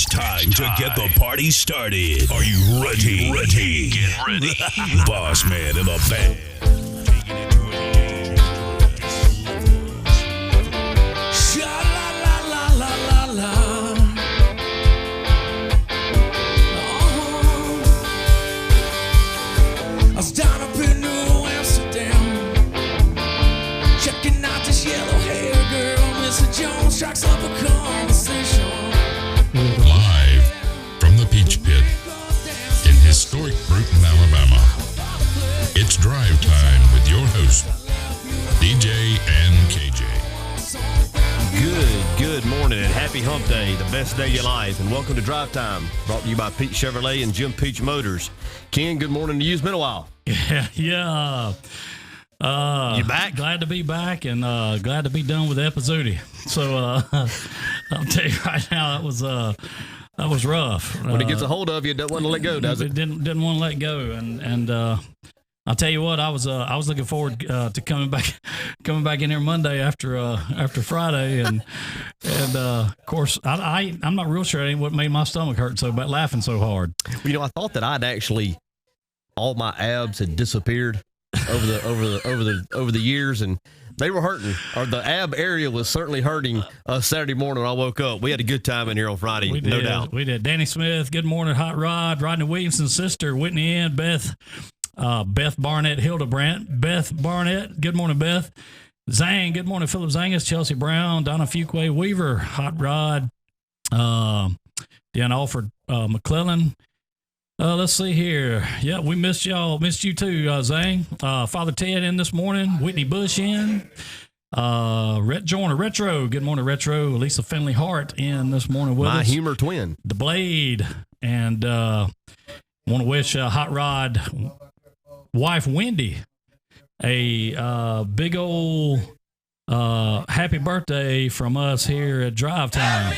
It's time to get the party started. Are you ready? Get ready. Bossman in the band. I was down up in New Amsterdam, checking out this yellow hair girl. Mr. Jones strikes up a conversation. Live from the Peach Pit in historic Bruton, Alabama. It's drive time with your host, DJ and KJ. Good morning and happy hump day, the best day of your life. And welcome to Drive Time, brought to you by Pete Chevrolet and Jim Peach Motors. Ken, good morning to you. It's been a while. Yeah. You back? Glad to be back and glad to be done with Epizootie. So I'll tell you right now, that was rough. When it gets a hold of you, it doesn't want to let go, does it? Didn't want to let go, and I'll tell you what, I was looking forward to coming back in here Monday after Friday, and of course I'm not real sure what made my stomach hurt so bad, laughing so hard. You know, I thought that all my abs had disappeared over the years, and they were hurting, or the ab area was certainly hurting. Saturday morning when I woke up, we had a good time in here on Friday, no doubt. We did. Danny Smith, good morning. Hot Rod, Rodney Williamson's sister, Whitney Ann, Beth Barnett, Hildebrandt, Beth Barnett, good morning, Beth. Zang, good morning, Philip Zangus, Chelsea Brown, Donna Fuquay Weaver, Hot Rod, Dan Alford McClellan. Let's see here. Yeah, we missed y'all. Missed you too, Zang. Father Ted in this morning. Whitney Bush in. Rhett Joyner, Retro. Good morning, Retro. Lisa Finley Hart in this morning with us. My humor twin. The Blade. And want to wish Hot Rod wife Wendy a big old happy birthday from us here at Drive Time.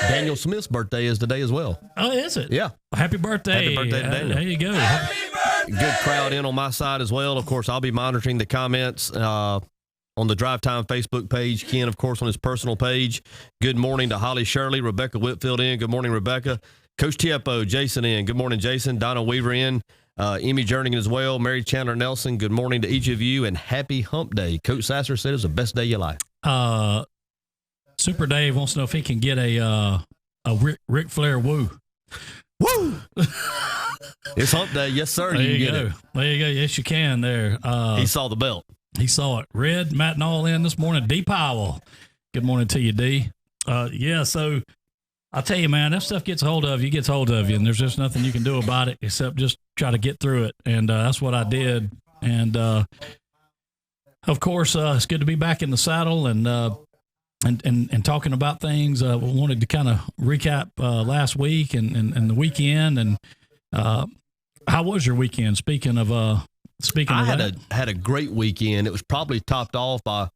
Daniel Smith's birthday is today as well. Oh, is it? Yeah. Happy birthday. Happy birthday to Daniel. There you go. Good crowd in on my side as well. Of course, I'll be monitoring the comments on the Drive Time Facebook page. Ken, of course, on his personal page. Good morning to Holly Shirley. Rebecca Whitfield in. Good morning, Rebecca. Coach Tiapo, Jason in. Good morning, Jason. Donna Weaver in. Emmy Jernigan as well. Mary Chandler Nelson. Good morning to each of you, and happy hump day. Coach Sasser said it's the best day of your life. Super Dave wants to know if he can get a Ric Flair woo. Woo! It's hump day. Yes, sir. There you get go. it. There you go. Yes, you can there. He saw the belt. He saw it. Red, Matt Nall in this morning. D. Powell. Good morning to you, D. Yeah, so I'll tell you, man, that stuff gets a hold of you, and there's just nothing you can do about it except just try to get through it. And that's what I did. And, of course, it's good to be back in the saddle and talking about things. We wanted to kind of recap last week and the weekend. And how was your weekend? Speaking of that, had a great weekend. It was probably topped off by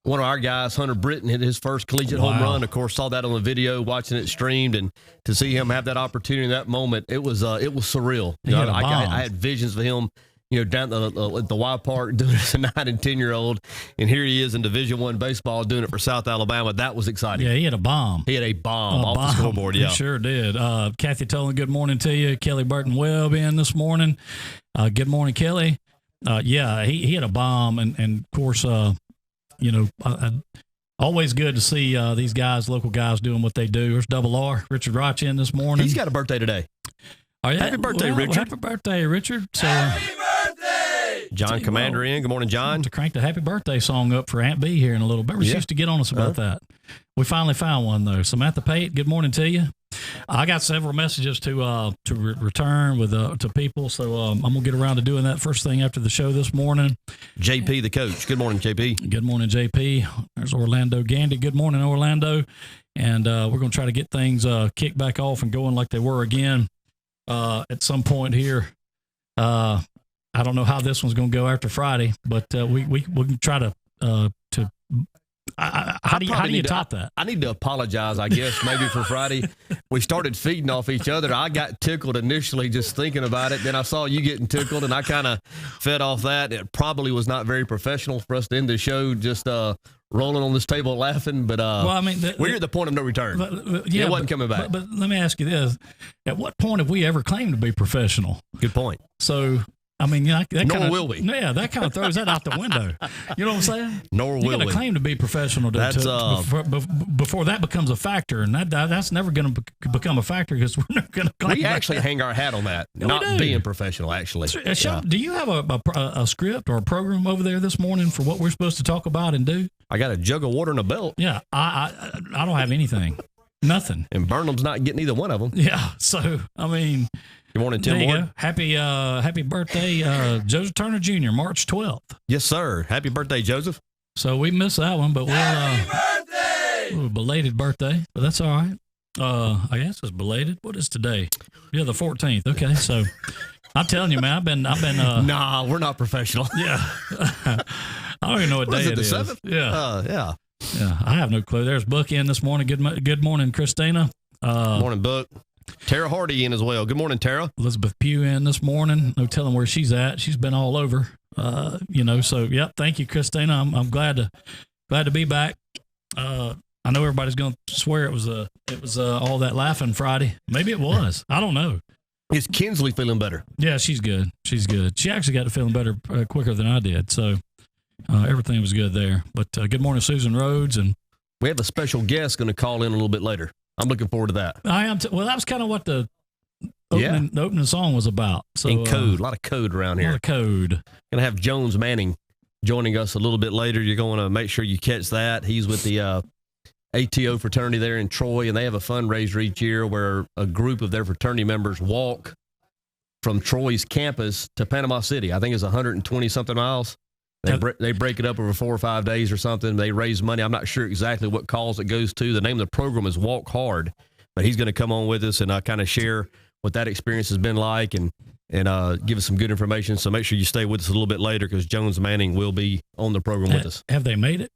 one of our guys, Hunter Britton, hit his first collegiate home run. Of course, saw that on the video, watching it streamed, and to see him have that opportunity in that moment, it was surreal. I had visions of him, down at the Y Park doing it as a 9 and 10-year-old, and here he is in Division I baseball doing it for South Alabama. That was exciting. Yeah, he had a bomb. He had a bomb off the scoreboard. Yeah, he sure did. Kathy Tolan, good morning to you. Kelly Burton Webb in this morning. Good morning, Kelly. Yeah, he had a bomb, and of course, always good to see these guys, local guys, doing what they do. There's Double R, Richard Roch in this morning. He's got a birthday today. Oh, yeah? Happy birthday, Richard. Happy birthday, Richard. So, Happy birthday! John Commander in. Good morning, John. To crank the happy birthday song up for Aunt B here in a little bit. She used to get on us about that. We finally found one, though. Samantha Pate, good morning to you. I got several messages to return with to people, so I'm going to get around to doing that first thing after the show this morning. JP, the coach. Good morning, JP. Good morning, JP. There's Orlando Gandy. Good morning, Orlando. And we're going to try to get things kicked back off and going like they were again at some point here. I don't know how this one's going to go after Friday, but we can try to how do you top that? I need to apologize, I guess, maybe for Friday. We started feeding off each other. I got tickled initially just thinking about it. Then I saw you getting tickled, and I kind of fed off that. It probably was not very professional for us to end the show just rolling on this table laughing, but well, I mean, we're at the point of no return. Yeah, it wasn't coming back. But let me ask you this: at what point have we ever claimed to be professional? Good point. So, I mean, that Nor will we. Yeah, that kind of throws that out the window. You know what I'm saying? Nor will we. You got to claim to be professional before that becomes a factor, and that's never going to become a factor because we're never going to claim. We actually hang our hat on that, not being professional. Actually, do you have a script or a program over there this morning for what we're supposed to talk about and do? I got a jug of water and a belt. Yeah, I don't have anything, nothing. And Burnham's not getting either one of them. Yeah, so I mean. Good morning, Tim Ward. Happy birthday, Joseph Turner Jr., March 12th. Yes, sir. Happy birthday, Joseph. So we missed that one, but we'll belated birthday, but that's all right. I guess it's belated. What is today? Yeah, the 14th. Okay, so I'm telling you, man, I've been. Nah, we're not professional. Yeah, I don't even know what day it is. The 7th? Yeah. Yeah. I have no clue. There's Book in this morning. Good morning, Christina. Morning, Book. Tara Hardy in as well. Good morning, Tara. Elizabeth Pugh in this morning. No telling where she's at. She's been all over. So yep. Thank you, Christina. I'm glad to be back. I know everybody's going to swear it was all that laughing Friday. Maybe it was. I don't know. Is Kinsley feeling better? Yeah, she's good. She's good. She actually got to feeling better quicker than I did. So everything was good there. But good morning, Susan Rhodes, and we have a special guest going to call in a little bit later. I'm looking forward to that. I am. Well, that was kind of what the opening song was about. So in code, a lot of code around here. A lot of code. Going to have Jones Manning joining us a little bit later. You're going to make sure you catch that. He's with the ATO fraternity there in Troy, and they have a fundraiser each year where a group of their fraternity members walk from Troy's campus to Panama City. I think it's 120 something miles. They break it up over 4 or 5 days or something. They raise money. I'm not sure exactly what cause it goes to. The name of the program is Walk Hard, but he's going to come on with us and kind of share what that experience has been like and give us some good information. So make sure you stay with us a little bit later because Jones Manning will be on the program with us. Have they made it?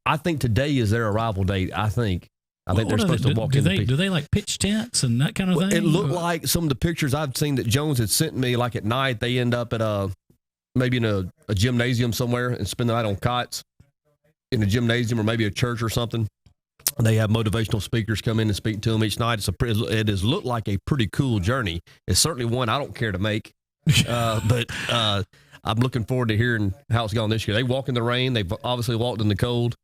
I think today is their arrival date. I think they're supposed to walk in. Do they like pitch tents and that kind of thing? It looked like some of the pictures I've seen that Jones had sent me, like at night, they end up at maybe in a gymnasium somewhere and spend the night on cots in a gymnasium or maybe a church or something. They have motivational speakers come in and speak to them each night. It has looked like a pretty cool journey. It's certainly one I don't care to make, but I'm looking forward to hearing how it's gone this year. They walk in the rain. They've obviously walked in the cold.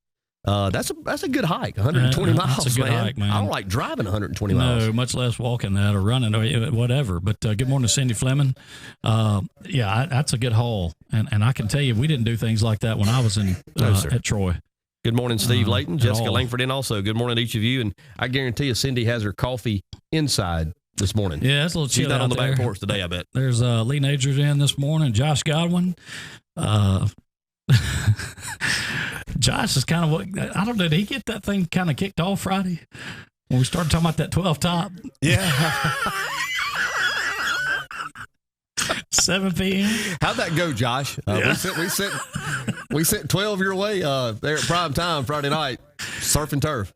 That's a good hike, 120 miles, that's a good hike, man. I don't like driving 120 miles. No, much less walking that or running or whatever. But good morning, Cindy Fleming. That's a good haul. And I can tell you, we didn't do things like that when I was at Troy. Good morning, Steve Layton, Jessica Langford in also. Good morning to each of you. And I guarantee you, Cindy has her coffee inside this morning. Yeah, it's a little chilly. She's not on the back porch today, I bet. There's Lee Nager's in this morning, Josh Godwin. Josh is kind of I don't know. Did he get that thing kind of kicked off Friday when we started talking about that 12 top? Yeah. 7 p.m. How'd that go, Josh? We sent 12 your way there at prime time Friday night, surf and turf.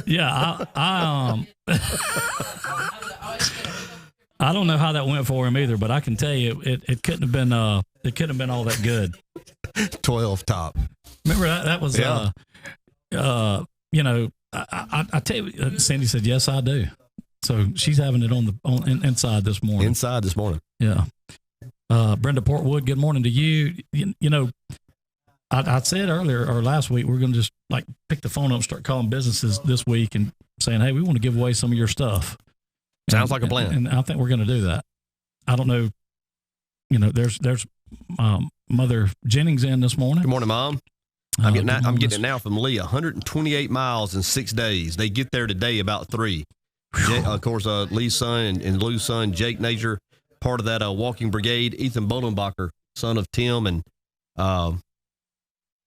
Yeah, I don't know how that went for him either, but I can tell you it couldn't have been all that good. 12 top. Remember that was yeah. I tell you, Sandy said yes, I do. So she's having it inside this morning. Inside this morning. Yeah. Brenda Portwood, good morning to you. I said earlier or last week we're going to just like pick the phone up and start calling businesses this week and saying, hey, we want to give away some of your stuff. Sounds like a plan. And I think we're going to do that. I don't know. There's Mother Jennings in this morning. Good morning, Mom. I'm getting it now from Lee. 128 miles in 6 days. They get there today about 3. Of course, Lee's son and Lou's son, Jake Nager, part of that walking brigade. Ethan Bolenbacher, son of Tim and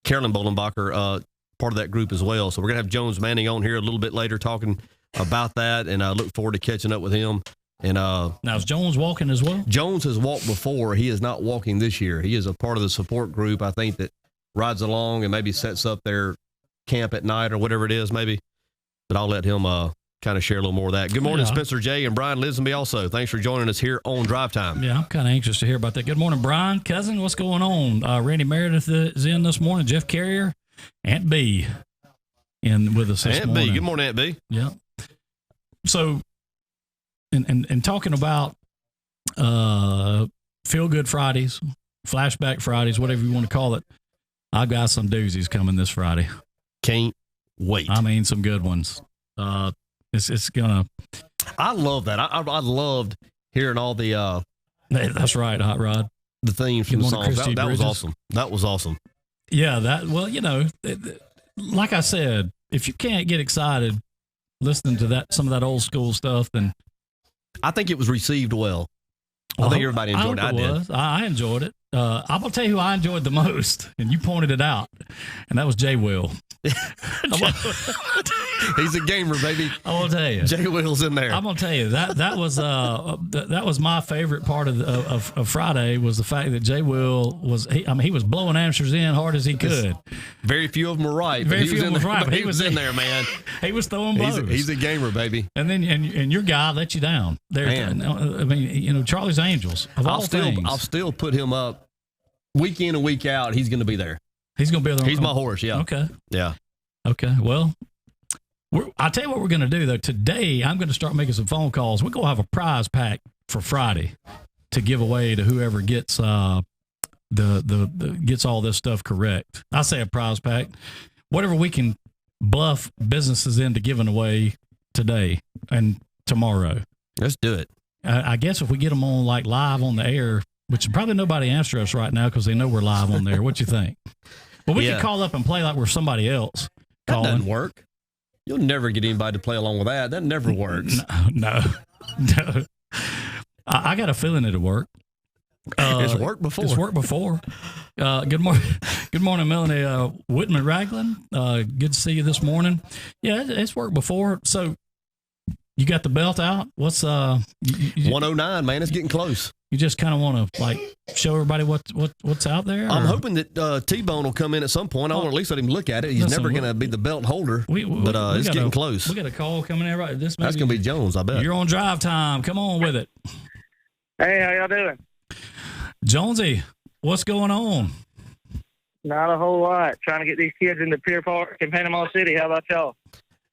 Carolyn Bolenbacher, part of that group as well. So we're going to have Jones Manning on here a little bit later talking about that, and I look forward to catching up with him. And now is Jones walking as well? Jones has walked before. He is not walking this year. He is a part of the support group, I think, that rides along and maybe sets up their camp at night or whatever it is, maybe. But I'll let him kind of share a little more of that. Good morning, Spencer J. and Brian Lisenby also. Thanks for joining us here on Drive Time. Yeah, I'm kind of anxious to hear about that. Good morning, Brian. Cousin, what's going on? Randy Meredith is in this morning. Jeff Carrier. Aunt B in with us this Aunt morning. B. Good morning, Aunt B. Yeah. So, and talking about Feel Good Fridays, Flashback Fridays, whatever you want to call it, I've got some doozies coming this Friday. Can't wait. I mean, some good ones. It's gonna. I love that. I loved hearing all the That's right, Hot Rod. the themes from the Good morning, songs. Christy That was Bridges. awesome. That was awesome. Yeah, like I said, if you can't get excited listening to some of that old school stuff, then I think it was received well. I think everybody enjoyed it. I did. I enjoyed it. I'm gonna tell you who I enjoyed the most, and you pointed it out, and that was Jay Will. He's a gamer, baby. I want to tell you, Jay Will's in there. I'm gonna tell you that was my favorite part of Friday was the fact that Jay Will he was blowing answers in hard as he could. Very few of them were right. Very but few of them was right, but he was in there, man. He was throwing blows. He's a gamer, baby. And then and your guy let you down. There, Man. I mean, Charlie's Angels of all things. I'll still put him up week in and week out. He's going to be there. He's gonna be there. He's my horse. Yeah. Okay. Yeah. Okay. Well, I'll tell you what we're going to do, though. Today, I'm going to start making some phone calls. We're going to have a prize pack for Friday to give away to whoever gets gets all this stuff correct. I say a prize pack. Whatever we can bluff businesses into giving away today and tomorrow. Let's do it. I guess if we get them on like live on the air, which probably nobody answer us right now because they know we're live on there. What you think? But we can call up and play like we're somebody else. That doesn't work. You'll never get anybody to play along with that. That never works. No. I got a feeling it'll work. It's worked before. It's worked before. Good morning, Melanie Whitman Ragland. Good to see you this morning. Yeah, it's worked before. So you got the belt out. What's 109, man. It's getting close. You just kind of want to like show everybody what's out there. I'm hoping that T-Bone will come in at some point. I want to at least let him look at it. He's never going to be the belt holder, but it's getting close. We got a call coming in right. That's going to be Jones, I bet. You're on drive time. Come on with it. Hey, how y'all doing? Jonesy, what's going on? Not a whole lot. Trying to get these kids into Pier Park in Panama City. How about y'all?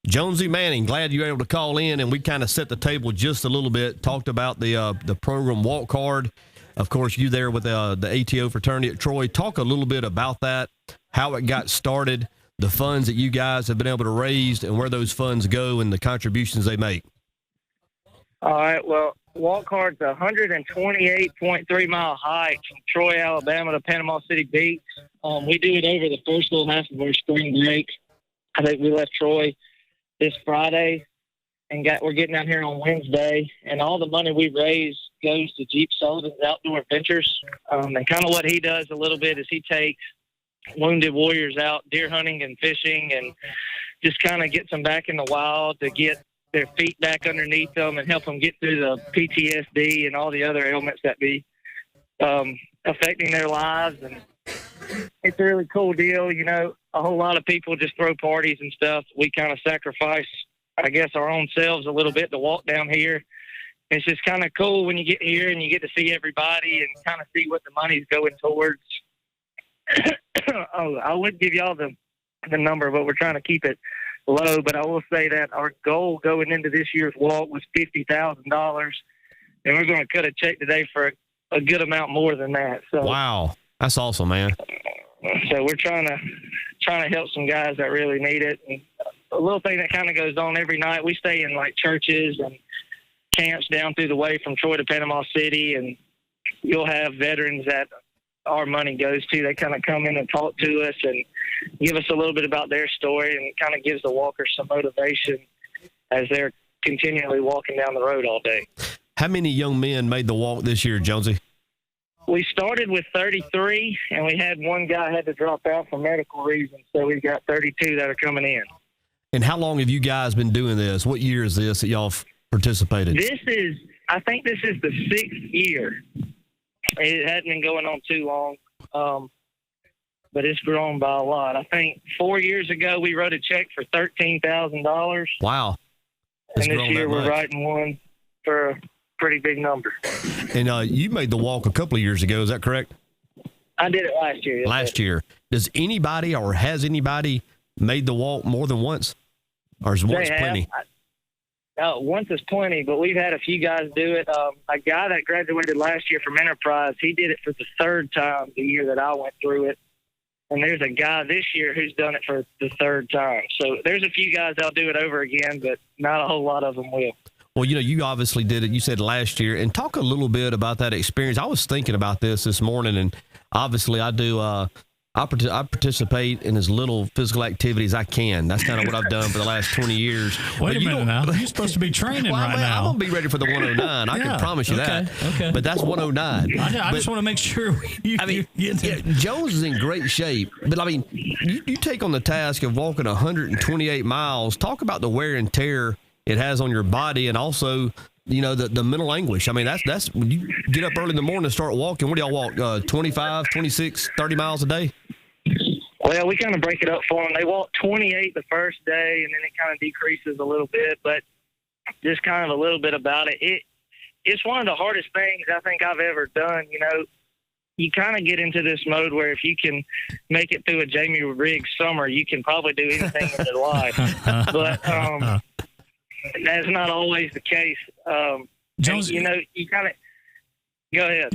Jonesy Manning, glad you were able to call in, and we kind of set the table just a little bit, talked about the program walk card. Of course, you there with the ATO fraternity at Troy. Talk a little bit about that, how it got started, the funds that you guys have been able to raise, and where those funds go and the contributions they make. All right, well, walk card's a 128.3-mile hike from Troy, Alabama to Panama City Beach. We do it over the first little half of our spring break. I think we left Troy this Friday and we're getting out here on Wednesday, and all the money we raise goes to Jeep Sullivan's Outdoor Adventures. And kind of what he does a little bit is he takes wounded warriors out deer hunting and fishing and just kind of gets them back in the wild to get their feet back underneath them and help them get through the PTSD and all the other ailments that be affecting their lives. And it's a really cool deal. You know, a whole lot of people just throw parties and stuff. We kind of sacrifice, I guess, our own selves a little bit to walk down here. It's just kind of cool when you get here and you get to see everybody and kind of see what the money's going towards. I wouldn't give y'all the number, but we're trying to keep it low. But I will say that our goal going into this year's walk was $50,000, and we're going to cut a check today for a good amount more than that. So wow, that's awesome, man. So we're trying to help some guys that really need it. And a little thing that kind of goes on every night, we stay in like churches and camps down through the way from Troy to Panama City, and you'll have veterans that our money goes to. They kind of come in and talk to us and give us a little bit about their story, and it kind of gives the walkers some motivation as they're continually walking down the road all day. How many young men made the walk this year, Jonesy? We started with 33, and we had one guy had to drop out for medical reasons, so we've got 32 that are coming in. And how long have you guys been doing this? What year is this that y'all participated? I think this is the 6th year. It hadn't been going on too long, but it's grown by a lot. I think 4 years ago we wrote a check for $13,000. Wow. And this year we're writing one for a pretty big number. And you made the walk a couple of years ago, is that correct? I did it last year. Last year. Does anybody or has anybody made the walk more than once? Or is once plenty? Once is plenty, but we've had a few guys do it. A guy that graduated last year from Enterprise, he did it for the third time the year that I went through it. And there's a guy this year who's done it for the third time. So there's a few guys that'll do it over again, but not a whole lot of them will. Well, you obviously did it. You said last year. And talk a little bit about that experience. I was thinking about this morning, and obviously I do I participate in as little physical activity as I can. That's kind of what I've done for the last 20 years. Wait a minute now. You're supposed to be training now. I'm going to be ready for the 109. I can promise you that. Okay. But that's 109. I just want to make sure you get there. Jones is in great shape. But, I mean, you take on the task of walking 128 miles. Talk about the wear and tear it has on your body, and also, the mental anguish. I mean, that's when you get up early in the morning and start walking. What do y'all walk, 25, 26, 30 miles a day? Well, we kind of break it up for them. They walk 28 the first day, and then it kind of decreases a little bit. But just kind of a little bit about it. It's one of the hardest things I think I've ever done. You kind of get into this mode where if you can make it through a Jamie Riggs summer, you can probably do anything in your life. But that's not always the case. Jones, you kind of go ahead.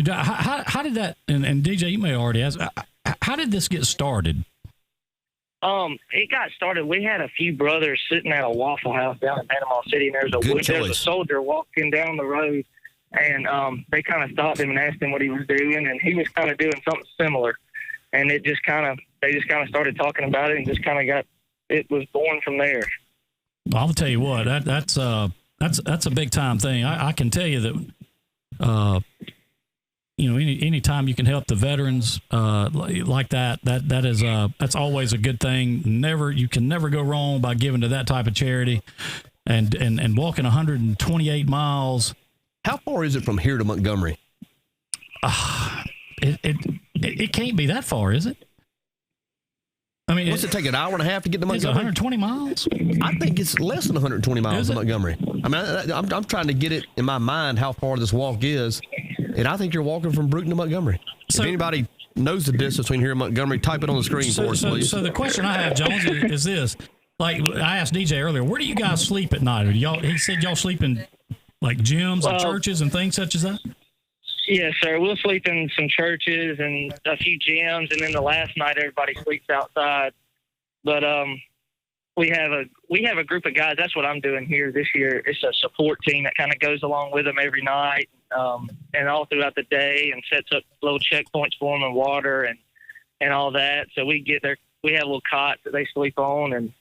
How did that? And DJ, you may already ask. How did this get started? It got started. We had a few brothers sitting at a Waffle House down in Panama City, and there was a soldier walking down the road, and they kind of stopped him and asked him what he was doing, and he was kind of doing something similar, and they just kind of started talking about it, and just kind of it was born from there. I'll tell you what, that's a big time thing. I can tell you that. Any time you can help the veterans like that is that's always a good thing. You can never go wrong by giving to that type of charity, and walking 128 miles. How far is it from here to Montgomery? It can't be that far, is it? I mean, what's it take, an hour and a half to get to Montgomery? Is it 120 miles? I think it's less than 120 miles to Montgomery. I mean, I'm trying to get it in my mind how far this walk is, and I think you're walking from Brewton to Montgomery. So, if anybody knows the distance between here and Montgomery, type it on the screen for us, please. So the question I have, Jones, is this. Like I asked DJ earlier, where do you guys sleep at night? He said y'all sleep in like gyms and churches and things such as that? Yes, sir. We'll sleep in some churches and a few gyms, and then the last night everybody sleeps outside. But we have a group of guys. That's what I'm doing here this year. It's a support team that kind of goes along with them every night and all throughout the day, and sets up little checkpoints for them and water and all that. So we have little cots that they sleep on, and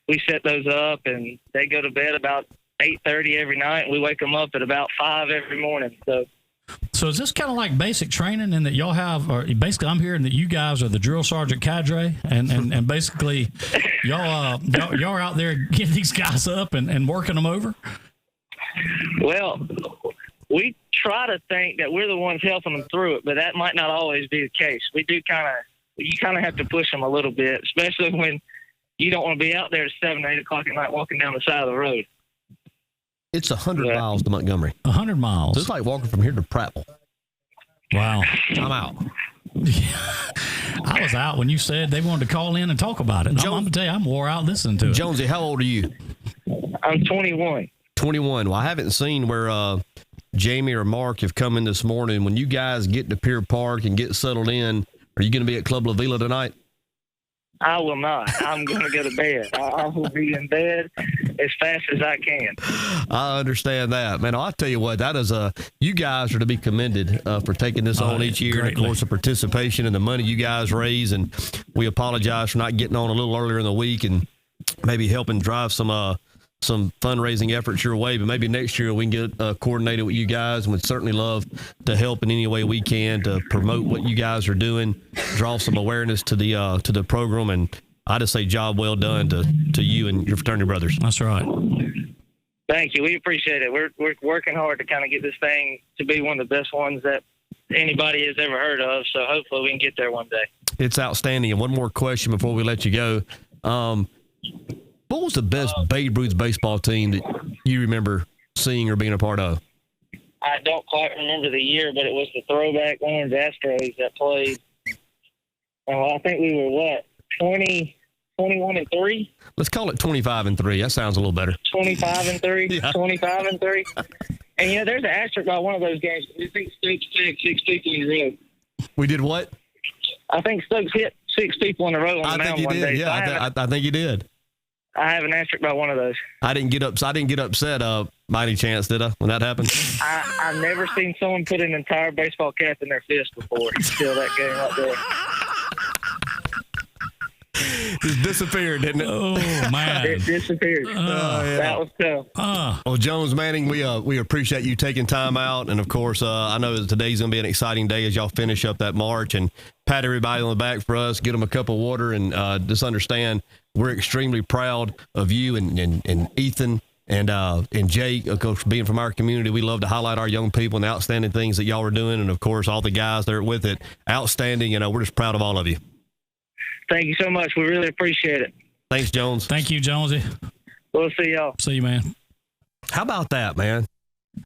we set those up, and they go to bed about 8:30 every night, and we wake them up at about 5 every morning. So is this kind of like basic training, in that y'all have, or basically I'm hearing that you guys are the drill sergeant cadre, and basically y'all are out there getting these guys up and working them over? Well, we try to think that we're the ones helping them through it, but that might not always be the case. You kind of have to push them a little bit, especially when you don't want to be out there at 7, 8 o'clock at night walking down the side of the road. It's 100 miles to Montgomery. 100 miles. So it's like walking from here to Prattville. Wow. I'm out. I was out when you said they wanted to call in and talk about it. I'm going to tell you, I'm wore out listening to it. Jonesy, how old are you? I'm 21. 21. Well, I haven't seen where Jamie or Mark have come in this morning. When you guys get to Pier Park and get settled in, are you going to be at Club La Vila tonight? I will not. I'm going to go to bed. I will be in bed as fast as I can. I understand that, man. I'll tell you what, that is you guys are to be commended for taking this on each year. Greatly. And of course, the participation and the money you guys raise. And we apologize for not getting on a little earlier in the week and maybe helping drive some fundraising efforts your way. But maybe next year we can get coordinated with you guys, and would certainly love to help in any way we can to promote what you guys are doing, draw some awareness to the program. And I just say job well done to you and your fraternity brothers. That's right. Thank you. We appreciate it. We're working hard to kind of get this thing to be one of the best ones that anybody has ever heard of. So hopefully we can get there one day. It's outstanding. And one more question before we let you go. What was the best Babe Ruth baseball team that you remember seeing or being a part of? I don't quite remember the year, but it was the throwback Orange Astros that played. I think we were 21-3. Let's call it 25-3. That sounds a little better. 25-3. Yeah. 25-3. And there's an asterisk by one of those games. I think Stokes tagged 6 people in a row. We did what? I think Stokes hit 6 people in a row on the mound one day. Yeah, I think he did. I have an asterisk by one of those. I didn't get upset by any chance, did I, when that happened? I've never seen someone put an entire baseball cap in their fist before. Still that game right there. Just disappeared, didn't it? Oh, man. It disappeared. Yeah. That was tough. Well, Jones Manning, we appreciate you taking time out, and of course, I know that today's going to be an exciting day as y'all finish up that march, and pat everybody on the back for us, get them a cup of water, and just understand we're extremely proud of you and Ethan and Jake. Of course, being from our community, we love to highlight our young people and the outstanding things that y'all are doing, and of course, all the guys that are with it, outstanding. We're just proud of all of you. Thank you so much. We really appreciate it. Thanks, Jones. Thank you, Jonesy. We'll see y'all. See you, man. How about that, man?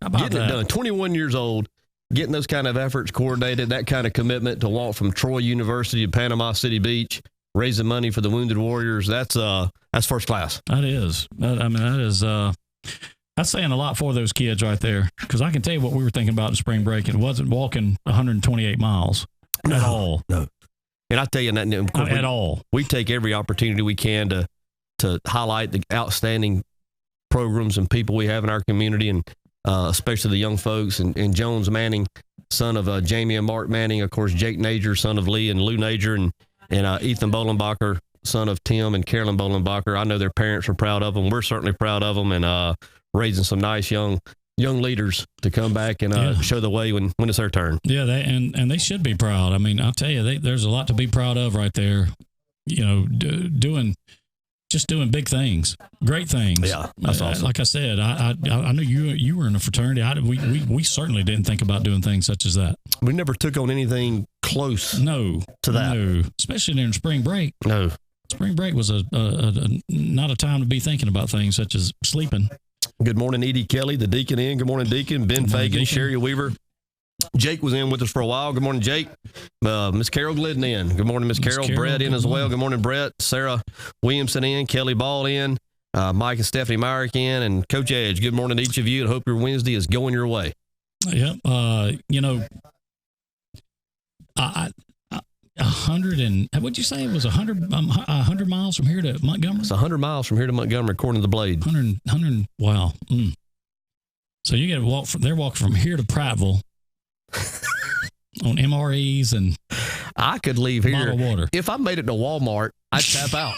How about Getting that? it done. 21 years old, getting those kind of efforts coordinated, that kind of commitment to walk from Troy University to Panama City Beach, raising money for the Wounded Warriors. That's first class. That is. That's saying a lot for those kids right there. Because I can tell you what we were thinking about in spring break. It wasn't walking 128 miles at all. No. And I tell you, At all. We take every opportunity we can to highlight the outstanding programs and people we have in our community, and especially the young folks. And Jones Manning, son of Jamie and Mark Manning, of course, Jake Nager, son of Lee and Lou Nager, and Ethan Bolenbacher, son of Tim and Carolyn Bolenbacher. I know their parents are proud of them. We're certainly proud of them, and raising some nice young leaders to come back and show the way when it's their turn. Yeah, and they should be proud. I mean, I'll tell you, there's a lot to be proud of right there. Doing big things, great things. Yeah, that's awesome. Like I said, I knew you were in a fraternity. We certainly didn't think about doing things such as that. We never took on anything close to that. No, especially during spring break. No. Spring break was a not a time to be thinking about things such as sleeping. Good morning, Edie Kelly, the Deacon in. Good morning, Deacon. Ben Fagan, Deacon. Sherry Weaver. Jake was in with us for a while. Good morning, Jake. Miss Carol Glidden in. Good morning, Miss Carol. Brett in as well. Good morning, Brett. Sarah Williamson in. Kelly Ball in. Mike and Stephanie Myrick in. And Coach Edge, good morning to each of you, and hope your Wednesday is going your way. Yep. 100 and what'd you say it was 100 miles from here to Montgomery? It's 100 miles from here to Montgomery, according to the Blade. 100. Wow. So you got to walk they're walking from here to Prattville on MREs and I could leave here. bottled water. If I made it to Walmart, I'd tap out.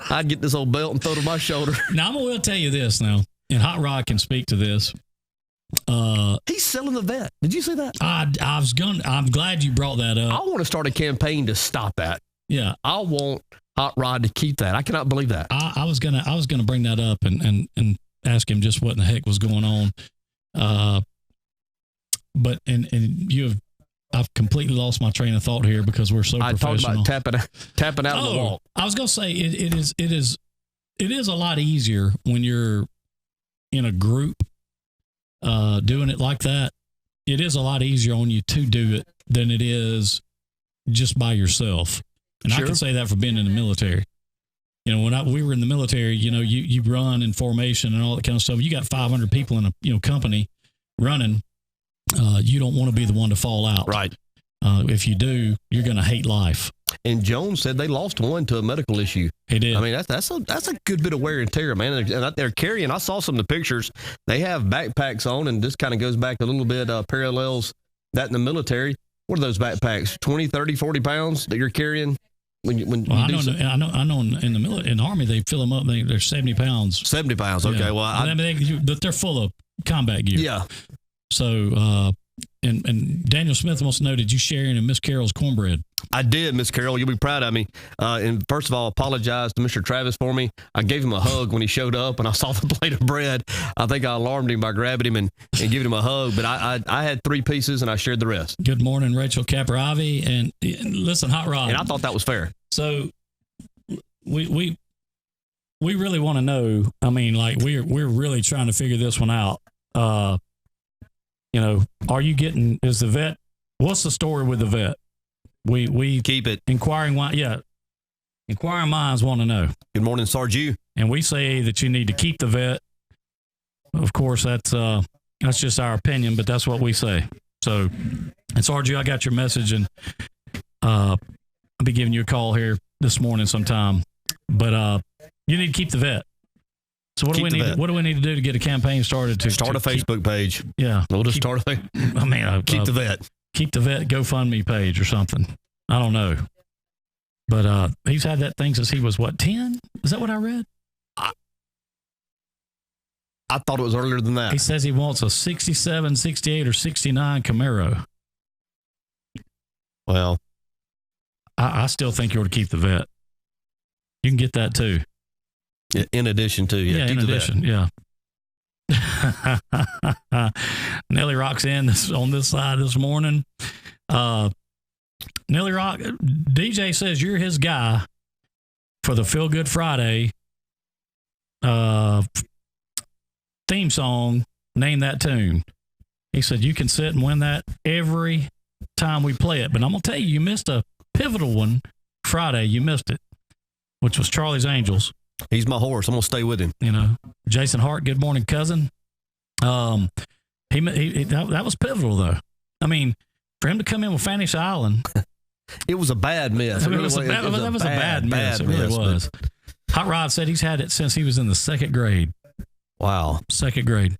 I'd get this old belt and throw it on my shoulder. Now I will tell you this now, and Hot Rod can speak to this. He's selling the vet. Did you see that? I'm glad you brought that up. I want to start a campaign to stop that. Yeah. I want Hot Rod to keep that. I cannot believe that. I was gonna bring that up and ask him just what in the heck was going on. But I've completely lost my train of thought here because we're so professional. I talked about tapping out of the wall. I was gonna say it is a lot easier when you're in a group doing it like that. It is a lot easier on you to do it than it is just by yourself. And Sure. I can say that for being in the military. When we were in the military, you run in formation and all that kind of stuff. You got 500 people in a company running. You don't want to be the one to fall out. Right. If you do, you're going to hate life. And Jones said they lost one to a medical issue. He did. I mean, that's a good bit of wear and tear, man. And they're carrying. I saw some of the pictures. They have backpacks on, and this kind of goes back a little bit, parallels that in the military. What are those backpacks? 20, 30, 40 pounds that you're carrying? I know in the Army, they fill them up. They're 70 pounds. 70 pounds. Okay. Yeah. Well, but they're full of combat gear. yeah. So, and Daniel Smith wants to know, did you share in Miss Carol's cornbread? I did, Miss Carol. You'll be proud of me. And first of all, apologize to Mr. Travis for me. I gave him a hug when he showed up, and I saw the plate of bread. I think I alarmed him by grabbing him and giving him a hug. But I had 3 pieces, and I shared the rest. Good morning, Rachel Caparavi. And listen, Hot Rod. And I thought that was fair. So we really want to know. I mean, like we're really trying to figure this one out. Are you getting? Is the vet? What's the story with the vet? We Keep it. inquiring minds want to know. Good morning, Sarge. And we say that you need to keep the vet. Of course, that's just our opinion, but that's what we say. So, and Sarge, I got your message, and I'll be giving you a call here this morning sometime. But you need to keep the vet. So what do we need? What do we need to do to get a campaign started? To start a Facebook page. Yeah, we'll just start a. I mean, keep the vet. Keep the vet GoFundMe page or something. I don't know, but he's had that thing since he was 10? Is that what I read? I thought it was earlier than that. He says he wants a 67, 68, or 69 Camaro. Well, I still think you ought to keep the vet. You can get that too. In addition to, yeah, in addition, yeah. Nelly Rock's on this side this morning. Nelly Rock, DJ says you're his guy for the Feel Good Friday theme song. Name that tune. He said you can sit and win that every time we play it. But I'm going to tell you, you missed a pivotal one Friday. You missed it, which was Charlie's Angels. He's my horse. I'm going to stay with him. You know, Jason Hart, good morning, cousin. That was pivotal, though. I mean, for him to come in with Fantasy Island. It was a bad miss. That was a bad miss. It really was. Hot Rod said he's had it since he was in the second grade. Wow. Second grade.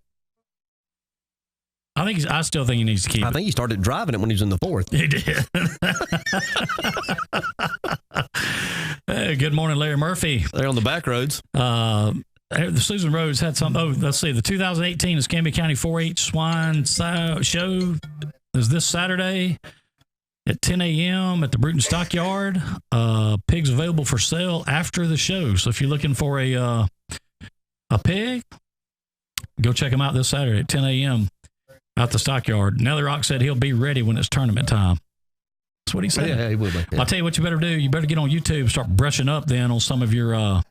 I still think he needs to keep it. I think he started driving it when he was in the fourth. He did. Hey, good morning, Larry Murphy. They're on the back roads. The Susan Rose had some. Oh, let's see. The 2018 Escambia County 4-H Swine Show is this Saturday at 10 a.m. at the Bruton Stockyard. Pigs available for sale after the show. So if you're looking for a pig, go check them out this Saturday at 10 a.m. out the Stockyard. Nelly Rock said he'll be ready when it's tournament time. That's what he said. Yeah, he will be. Yeah. I'll tell you what you better do. You better get on YouTube and start brushing up then on some of your old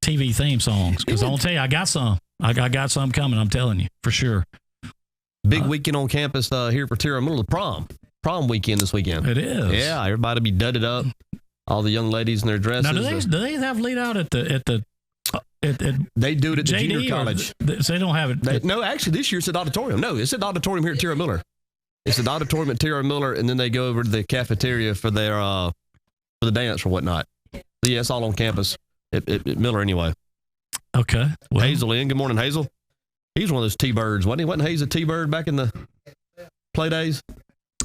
TV theme songs. Because I'll tell you, I got some. I got some coming. I'm telling you for sure. Big weekend on campus here for Tierra Middle. Prom weekend this weekend. It is. Yeah, everybody will be dudded up. All the young ladies in their dresses. Now, do they have lead out at the they do it at the JD junior college. So they don't have it. No, actually, this year it's at auditorium. No, it's at auditorium here at Tierra Miller. It's at auditorium at Tierra Miller, and then they go over to the cafeteria for their for the dance or whatnot. Yeah, it's all on campus at Miller anyway. Okay. Well, Hazel in. Good morning, Hazel. He's one of those T-birds, wasn't he? Wasn't Hayes a T-bird back in the play days?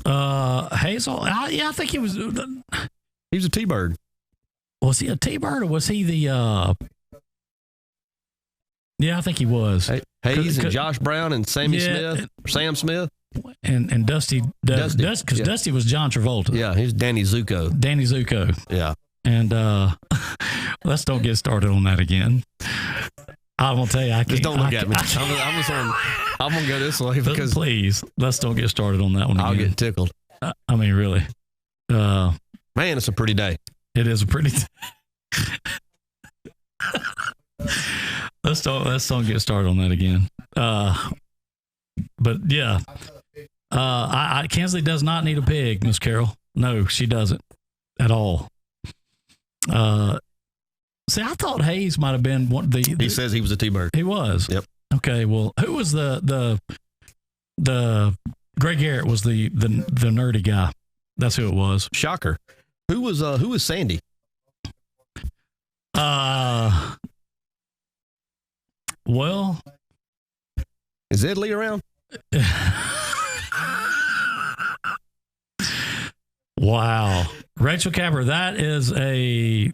Hazel. I think he was. He was a T-bird. Was he a T-bird or was he the? Yeah, I think he was. Hayes and Josh Brown and Sam Smith. And Dusty, because Dusty was John Travolta. Yeah, he's Danny Zuko. Yeah. And let's don't get started on that again. I'm going to tell you, I can't. Just don't look at me. I'm going to go this way because. Please, let's don't get started on that one again. I'll get tickled. I mean, really. Man, it's a pretty day. It is a pretty Let's don't get started on that again. But yeah, Kinsley does not need a pig, Miss Carol. No, she doesn't at all. See, I thought Hayes might have been one. He says he was a T-bird. He was. Yep. Okay. Well, who was the Greg Garrett was the nerdy guy. That's who it was. Shocker. Who was Sandy? Well, is Ed Lee around? Wow. Rachel Capper, that is a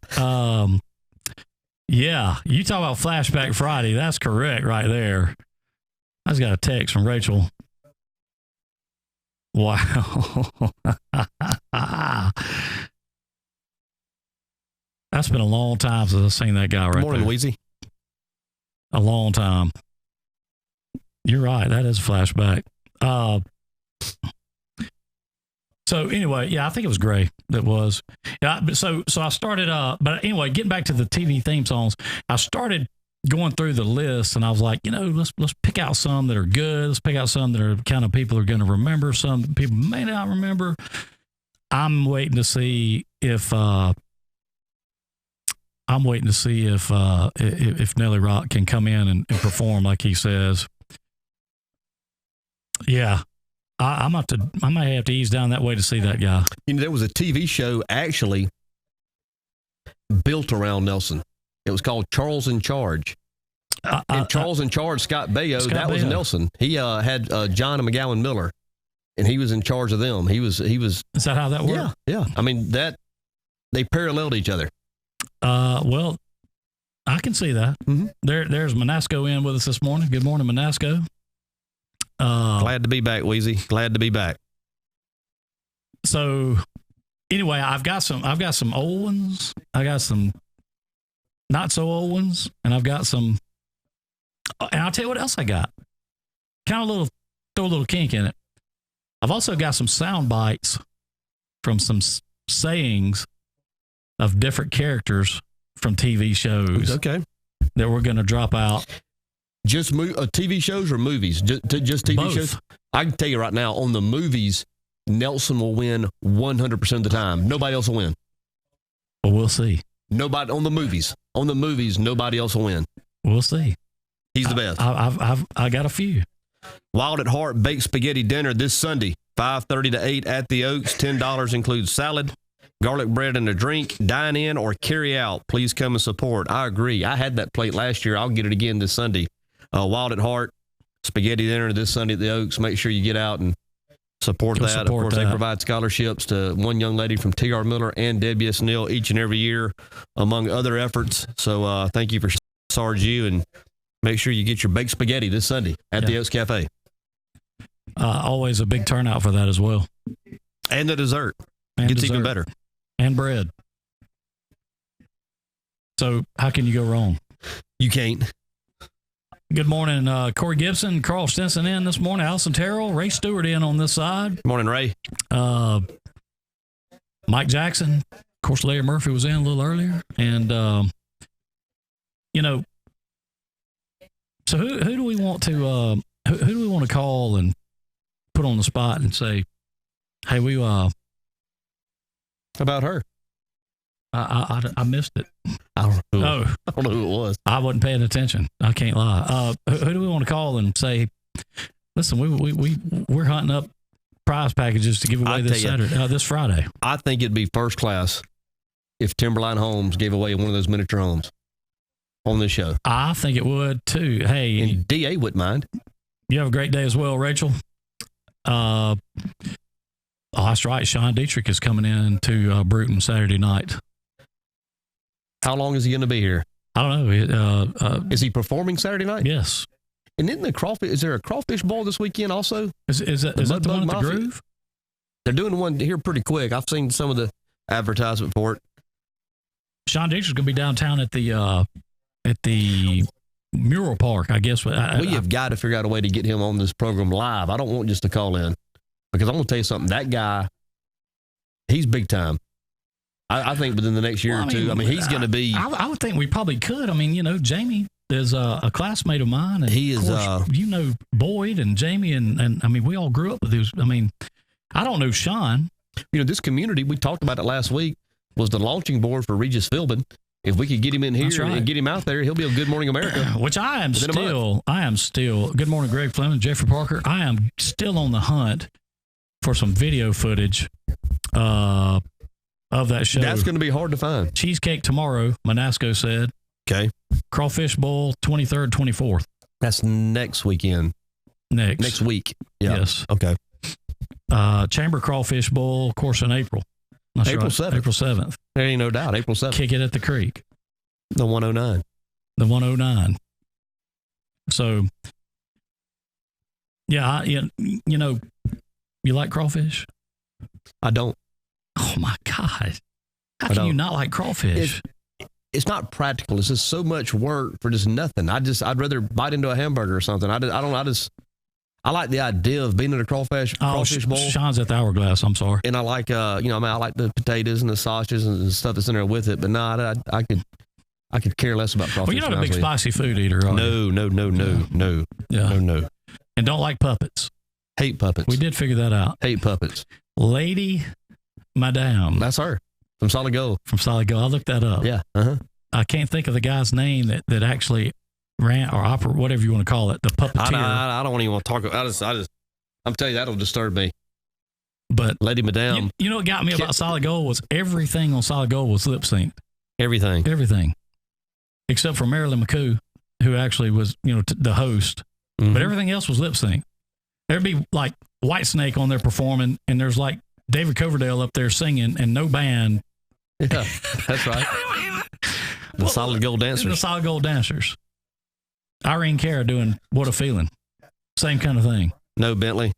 yeah, you talk about Flashback Friday. That's correct right there. I just got a text from Rachel. Wow. That's been a long time since I've seen that guy right Morning, there. Weezy. A long time. You're right. That is a flashback. So anyway, yeah, I think it was Gray that was. Yeah, but so I started. But anyway, getting back to the TV theme songs, I started going through the list, and I was like, let's pick out some that are good. Let's pick out some that are kind of people are going to remember. Some people may not remember. I'm waiting to see if if Nelly Rock can come in and perform like he says. Yeah, I might have to ease down that way to see that guy. You know, there was a TV show actually built around Nelson. It was called Charles in Charge. And Charles in Charge, Scott Baio, that was Nelson. He had John and McGowan Miller, and he was in charge of them. He was. Is that how that worked? Yeah. I mean, they paralleled each other. Well, I can see that. Mm-hmm. There's Manasco in with us this morning. Good morning, Manasco. Glad to be back, Weezy. Glad to be back. So, anyway, I've got some old ones. I got some not so old ones, and I've got some. And I'll tell you what else I got. Throw a little kink in it. I've also got some sound bites from some sayings of different characters from TV shows. Okay. That we're going to drop out. Just TV shows or movies? Just TV Both. shows? I can tell you right now, on the movies, Nelson will win 100% of the time. Nobody else will win. Well, we'll see. Nobody on the movies. On the movies, nobody else will win. We'll see. He's the best. I got a few. Wild at Heart baked spaghetti dinner this Sunday, 5:30 to 8 at the Oaks. $10 includes salad, garlic bread, and a drink. Dine in or carry out. Please come and support. I agree. I had that plate last year. I'll get it again this Sunday. Wild at Heart spaghetti dinner this Sunday at the Oaks. Make sure you get out and support that. Of course, they provide scholarships to one young lady from T.R. Miller and Debbie S. Neal each and every year, among other efforts. So thank you for Sarge you, and make sure you get your baked spaghetti this Sunday at the Oaks Cafe. Always a big turnout for that as well. And the dessert. And Gets dessert. even better. And bread. So how can you go wrong? You can't. Good morning, Corey Gibson, Carl Stinson in this morning, Allison Terrell, Ray Stewart in on this side. Good morning, Ray. Mike Jackson. Of course, Larry Murphy was in a little earlier. And, so who do we want to who do we want to call and put on the spot and say, hey, we about her? I missed it. I don't know who it was. I wasn't paying attention. I can't lie. Who do we want to call and say, listen, we're hunting up prize packages to give away this Friday? I think it'd be first class if Timberline Homes gave away one of those miniature homes on this show. I think it would too. Hey, and DA wouldn't mind. You have a great day as well, Rachel. Oh, that's right. Sean Dietrich is coming in to Bruton Saturday night. How long is he going to be here? I don't know. Is he performing Saturday night? Yes. And isn't is there a crawfish bowl this weekend also? Is that the one at the Groove? They're doing one here pretty quick. I've seen some of the advertisement for it. Sean Dietrich's going to be downtown at the Mural Park, I guess. We have got to figure out a way to get him on this program live. I don't want just to call in, because I'm going to tell you something. That guy, he's big time. I think within the next year or two, he's going to be. I would think we probably could. Jamie is a classmate of mine. And he is, Boyd and Jamie, and we all grew up with these. I don't know Sean. This community, we talked about it last week, was the launching board for Regis Philbin. If we could get him in here and get him out there, he'll be a Good Morning America. Which I am still. Good morning, Greg Fleming, Jeffrey Parker. I am still on the hunt for some video footage of that show. That's going to be hard to find. Cheesecake tomorrow, Manasco said. Okay. Crawfish Bowl, 23rd, 24th. That's next weekend. Next week. Yeah. Yes. Okay. Chamber Crawfish Bowl, of course, in April. April 7th. April 7th. There ain't no doubt. April 7th. Kick it at the creek. The 109. The 109. So, yeah, you like crawfish? I don't. Oh, my God. How can you not like crawfish? It's not practical. It's just so much work for just nothing. I'd rather bite into a hamburger or something. I like the idea of being in a crawfish bowl. Sean's at the Hourglass. I'm sorry. And I like, I like the potatoes and the sausages and the stuff that's in there with it. But no, I could care less about crawfish. Well, you're not a big spicy food eater, are you? No. Yeah. No. And don't like puppets. Hate puppets. We did figure that out. Hate puppets. Lady Madame. That's her from Solid Gold. From Solid Gold. I looked that up. Yeah. Uh-huh. I can't think of the guy's name that actually ran or operated, whatever you want to call it, the puppeteer. I don't even want to talk about it. I'm telling you, that'll disturb me. But Lady Madame. You know what got me about Solid Gold was everything on Solid Gold was lip synced. Everything. Except for Marilyn McCoo, who actually was, the host. Mm-hmm. But everything else was lip synced. There'd be like Whitesnake on there performing, and there's like David Coverdale up there singing, and no band. Yeah, that's right. The Solid Gold Dancers. The Solid Gold Dancers. Irene Cara doing What a Feeling. Same kind of thing. No, Bentley.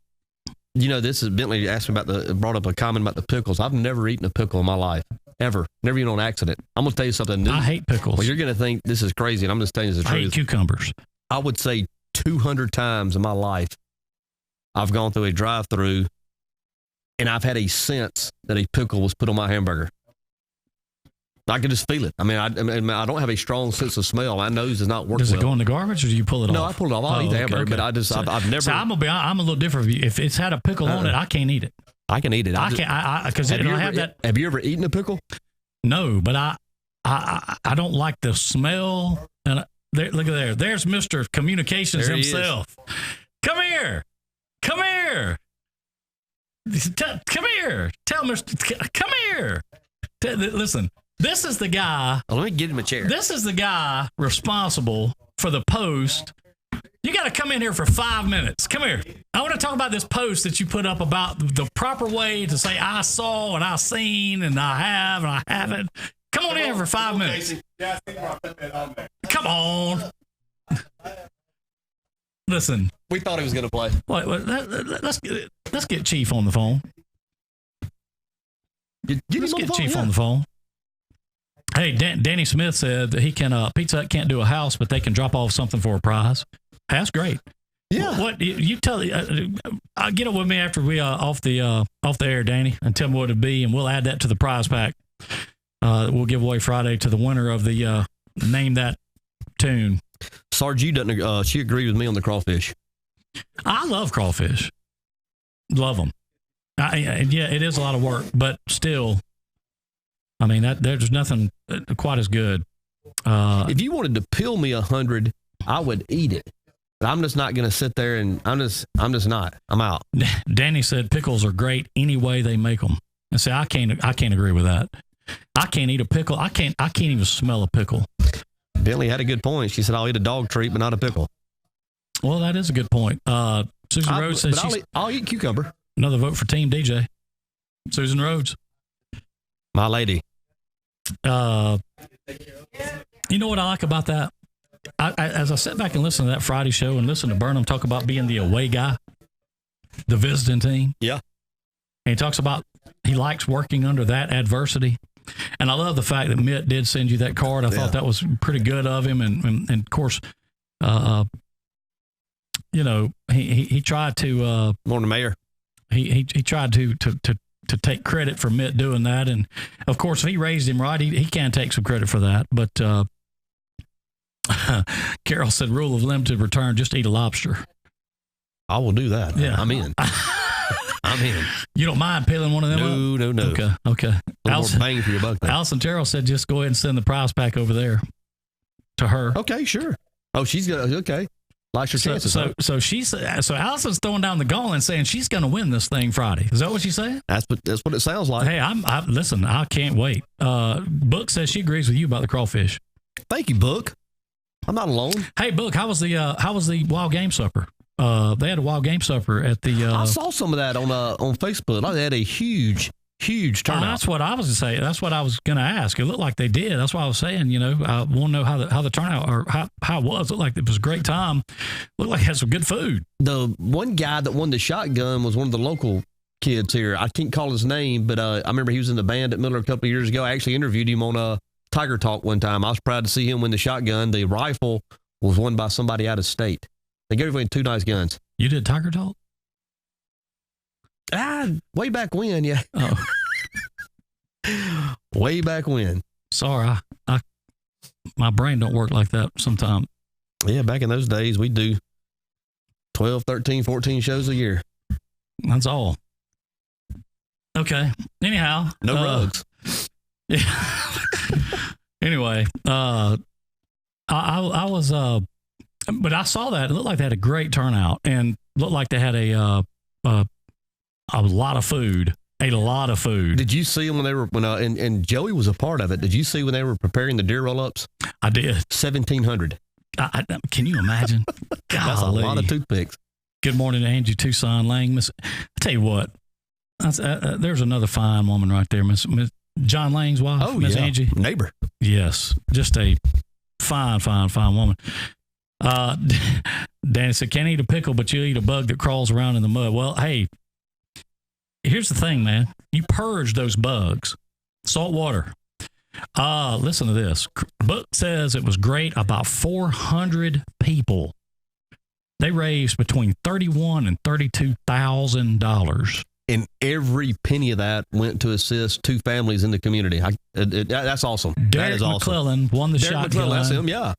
Bentley asked me brought up a comment about the pickles. I've never eaten a pickle in my life, ever. Never even on accident. I'm going to tell you something new. I hate pickles. Well, you're going to think this is crazy, and I'm just telling you the truth. I hate cucumbers. I would say 200 times in my life, I've gone through a drive-through, and I've had a sense that a pickle was put on my hamburger. I can just feel it. I mean, I don't have a strong sense of smell. My nose does not work. Does it well. go in the garbage, or do you pull it off? No, I pull it off. I'll eat the hamburger, okay. but I've never. So I'm a little different. If it's had a pickle on it, I can't eat it. I can eat it. I can't because I have that. Have you ever eaten a pickle? No, but I don't like the smell. And look at there. There's Mr. Communications himself. Come here. Come here. Come here. Tell Mr. Come here. Listen. This is the guy. Oh, let me get him a chair. This is the guy responsible for the post. You got to come in here for 5 minutes. Come here. I want to talk about this post that you put up about the proper way to say I saw and I seen and I have and I haven't. Come on in here for 5 minutes. Come on. Listen. We thought he was going to play. Wait, let's get Chief on the phone. Let's get Chief on the phone. Hey, Danny Smith said that he can Pizza Hut can't do a house, but they can drop off something for a prize. Hey, that's great. Yeah. What you tell? Get up with me after we off the air, Danny, and tell me what it'd be, and we'll add that to the prize pack. We'll give away Friday to the winner of the Name That Tune. Sarge, she agreed with me on the crawfish. I love crawfish. Love them. Yeah, it is a lot of work, but still. I mean, there's nothing quite as good. If you wanted to peel me 100, I would eat it. But I'm just not going to sit there and I'm just not. I'm out. Danny said pickles are great any way they make them. And say I can't agree with that. I can't eat a pickle. I can't even smell a pickle. Bentley had a good point. She said I'll eat a dog treat, but not a pickle. Well, that is a good point. Susan Rhodes says I'll eat cucumber. Another vote for Team DJ. Susan Rhodes. My lady. You know what I like about that? As I sit back and listen to that Friday show and listen to Burnham talk about being the away guy, the visiting team. Yeah. And he talks about he likes working under that adversity. And I love the fact that Mitt did send you that card. I thought that was pretty good of him. And of course, he tried to Morning, Mayor. He tried to take credit for Mitt doing that. And of course, if he raised him right, he can take some credit for that. But Carol said, rule of limited return, just eat a lobster. I will do that. Yeah. I'm in. I'm in. You don't mind peeling one of them up? No. Okay. More bang for your buck there. Allison Terrell said, just go ahead and send the prize pack over there to her. Okay, sure. Oh, she's got, okay. Likes her chances. So Allison's throwing down the gauntlet and saying she's going to win this thing Friday. Is that what she's saying? That's what it sounds like. Hey, listen, I can't wait. Book says she agrees with you about the crawfish. Thank you, Book. I'm not alone. Hey, Book, how was the wild game supper? They had a wild game supper at the. I saw some of that on Facebook. They had a huge turnout. That's what I was going to say. That's what I was going to ask. It looked like they did. That's why I was saying. I want to know how the turnout or how it was. It looked like it was a great time. Looked like it had some good food. The one guy that won the shotgun was one of the local kids here. I can't call his name, but I remember he was in the band at Miller a couple of years ago. I actually interviewed him on Tiger Talk one time. I was proud to see him win the shotgun. The rifle was won by somebody out of state. They gave away two nice guns. You did Tiger Talk? Way back when, yeah. Oh. Way back when. Sorry, my brain don't work like that sometimes. Yeah, back in those days, we'd do 12, 13, 14 shows a year. That's all. Okay. Anyhow. No rugs. Yeah. Anyway, I was, but I saw that. It looked like they had a great turnout and looked like they had a lot of food. Ate a lot of food. Did you see them when they were and Joey was a part of it? Did you see when they were preparing the deer roll-ups? I did. 1,700. Can you imagine? That's a lot of toothpicks. Good morning, Angie Tucson Lang. I tell you what, there's another fine woman right there, Miss John Lang's wife. Oh, Miss Angie, neighbor. Yes, just a fine woman. Danny said, "Can't eat a pickle, but you eat a bug that crawls around in the mud." Well, hey, here's the thing, man. You purge those bugs, salt water. Listen to this. Book says it was great. About 400 people. They raised between $31,000 and $32,000. And every penny of that went to assist 2 families in the community. That's awesome. Derek that is awesome. McClellan won the Derek shotgun. That's him, yeah.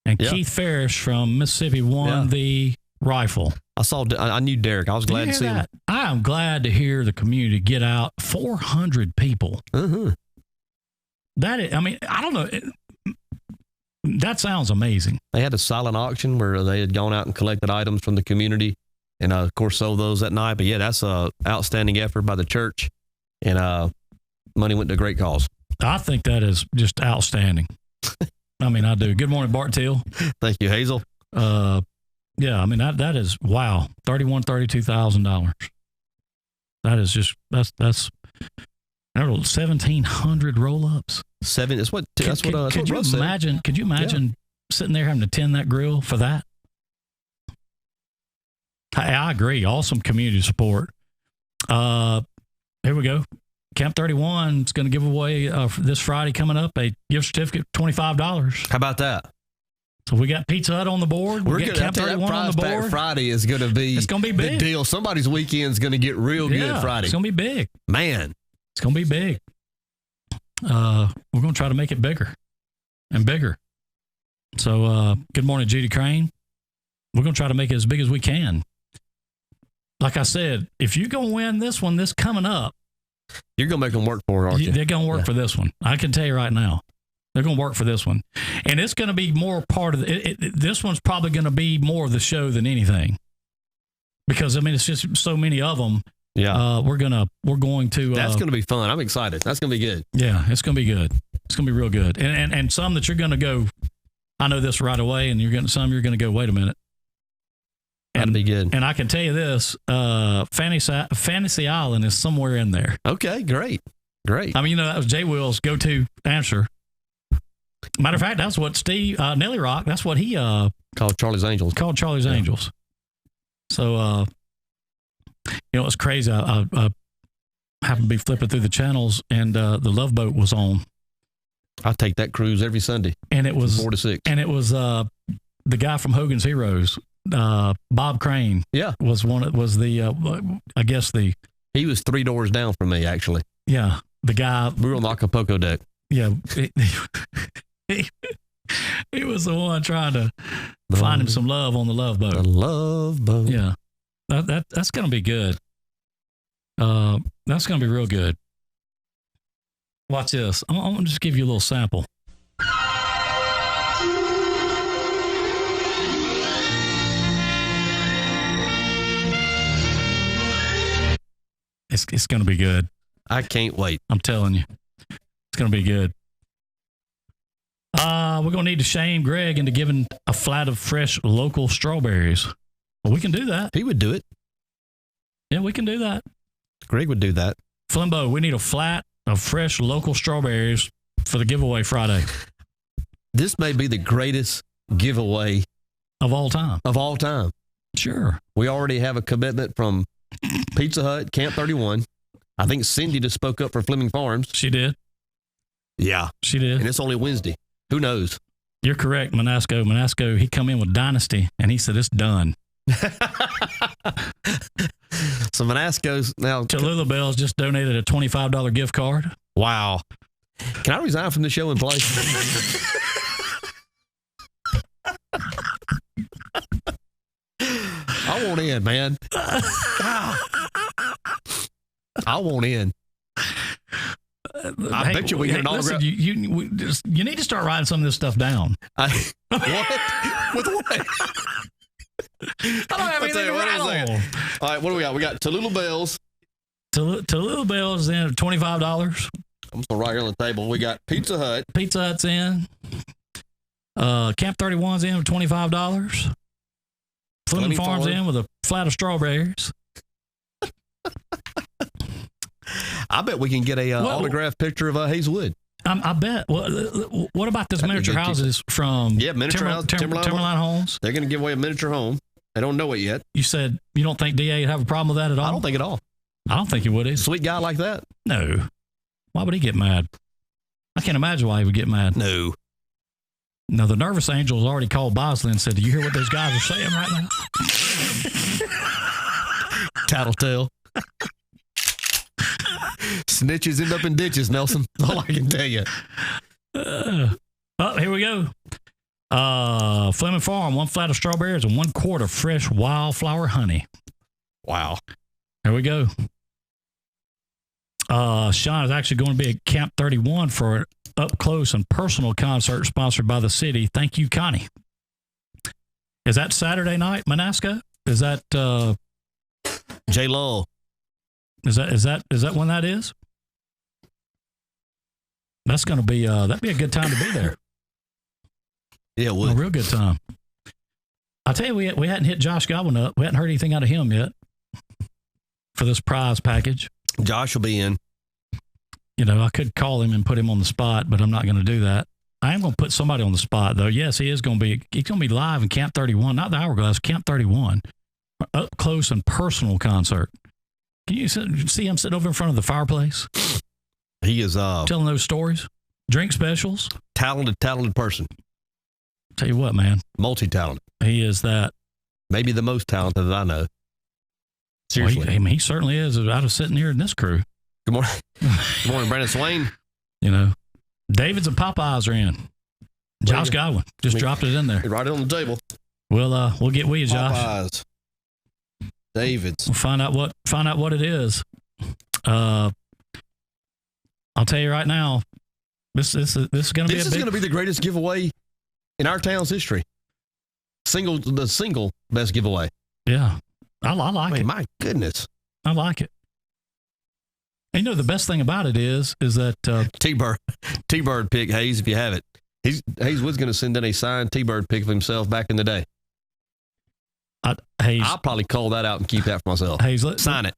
And Keith Ferris from Mississippi won the rifle. I knew Derek. I was glad to see him. I am glad to hear the community get out. 400 people. Uh-huh. I don't know. That sounds amazing. They had a silent auction where they had gone out and collected items from the community and, of course, sold those that night. But, yeah, that's an outstanding effort by the church, and money went to a great cause. I think that is just outstanding. I do. Good morning, Bart Till. Thank you, Hazel. Yeah, that is, wow, $32,000. That is just, that's 1,700 roll-ups. Could you imagine sitting there having to tend that grill for that? I agree. Awesome community support. Here we go. Camp 31 is going to give away this Friday coming up a gift certificate, $25. How about that? So we got Pizza Hut on the board. We got Camp 31 on the board. Friday is going to be. It's going to be big. The deal. Somebody's weekend is going to get real good Friday. It's going to be big. Man, it's going to be big. We're going to try to make it bigger and bigger. So, good morning, Judy Crane. We're going to try to make it as big as we can. Like I said, if you're going to win this one, this coming up, you're going to make them work for it, aren't you? They're going to work for this one. I can tell you right now. They're going to work for this one. And it's going to be more part of this one's probably going to be more of the show than anything. Because, it's just so many of them. Yeah. We're going to. That's going to be fun. I'm excited. That's going to be good. Yeah, it's going to be good. It's going to be real good. And some that you're going to go, I know this right away, and you're going to go, wait a minute. That'd be good. And I can tell you this, Fantasy Island is somewhere in there. Okay, great. That was Jay Will's go-to answer. Matter of fact, that's what Steve, Nelly Rock, that's what he called Charlie's Angels. Angels. So, it's crazy. I happened to be flipping through the channels, and the Love Boat was on. I take that cruise every Sunday. And it was 4 to 6. And it was the guy from Hogan's Heroes. Bob Crane, was I guess he was 3 doors down from me, actually. Yeah, the guy. We were on the Acapulco deck. Yeah, he was the one trying to find him some love on the Love Boat. The Love Boat. Yeah, that's going to be good. That's going to be real good. Watch this. I'm going to just give you a little sample. It's going to be good. I can't wait. I'm telling you. It's going to be good. We're going to need to shame Greg into giving a flat of fresh local strawberries. Well, we can do that. He would do it. Yeah, we can do that. Greg would do that. Flimbo, we need a flat of fresh local strawberries for the giveaway Friday. This may be the greatest giveaway of all time. Sure. We already have a commitment from Pizza Hut, Camp 31. I think Cindy just spoke up for Fleming Farms. She did. Yeah. She did. And it's only Wednesday. Who knows? You're correct, Manasco. Manasco, he come in with Dynasty, and he said, it's done. So Manasco's now... Tallulah Bell's just donated a $25 gift card. Wow. Can I resign from the show and play? I want in, man. I want in. I bet you we get an autograph. Listen, you need to start writing some of this stuff down. What? With what? I don't have anything to write on. All right, what do we got? We got Tallulah Bells. Tallulah Bells in at $25. I'm going to write here on the table. We got Pizza Hut. Pizza Hut's in. Camp 31's in for $25. Fleming Farm's in with a flat of strawberries. I bet we can get a autographed picture of Hazelwood. I bet. What about this miniature houses from Timberline Homes? They're going to give away a miniature home. They don't know it yet. You said you don't think DA would have a problem with that at all? I don't think at all. I don't think he would either. Sweet guy like that? No. Why would he get mad? I can't imagine why he would get mad. No. No, the nervous angels already called Bosley and said, do you hear what those guys are saying right now? Tattletale. Snitches end up in ditches, Nelson. All I can tell you. Here we go. Fleming Farm, 1 flat of strawberries and 1 quart of fresh wildflower honey. Wow. There we go. Sean is actually going to be at Camp 31 for an up-close and personal concert sponsored by the city. Thank you, Connie. Is that Saturday night, Manasco? Is that J. Law? Is that when that is? That's going to be that'd be a good time to be there. Yeah, it would. A real good time. I'll tell you, we hadn't hit Josh Godwin up. We hadn't heard anything out of him yet for this prize package. Josh will be in. You know, I could call him and put him on the spot, but I'm not going to do that. I am going to put somebody on the spot, though. Yes, he's going to be live in Camp 31, not the Hourglass, Camp 31, up close and personal concert. Can you see him sitting over in front of the fireplace? He is telling those stories, drink specials. Talented person. Tell you what, man, multi-talented. He is that. Maybe the most talented that I know. Seriously, well, he certainly is. Out of sitting here in this crew. Good morning, good morning, Brandon Swain. You know, David's and Popeyes are in. Josh Godwin just dropped it in there. Right on the table. We'll get with you, Josh. Popeyes. David's. We'll find out what it is. I'll tell you right now. This is going to be. This is going to be the greatest giveaway in our town's history. The single best giveaway. Yeah, I like it. My goodness, I like it. And you know the best thing about it is that T-Bird pick, Hayes, if you have it. Hayes was going to send in a signed T-Bird pick of himself back in the day. Hayes, I'll probably call that out and keep that for myself. Hayes, sign it.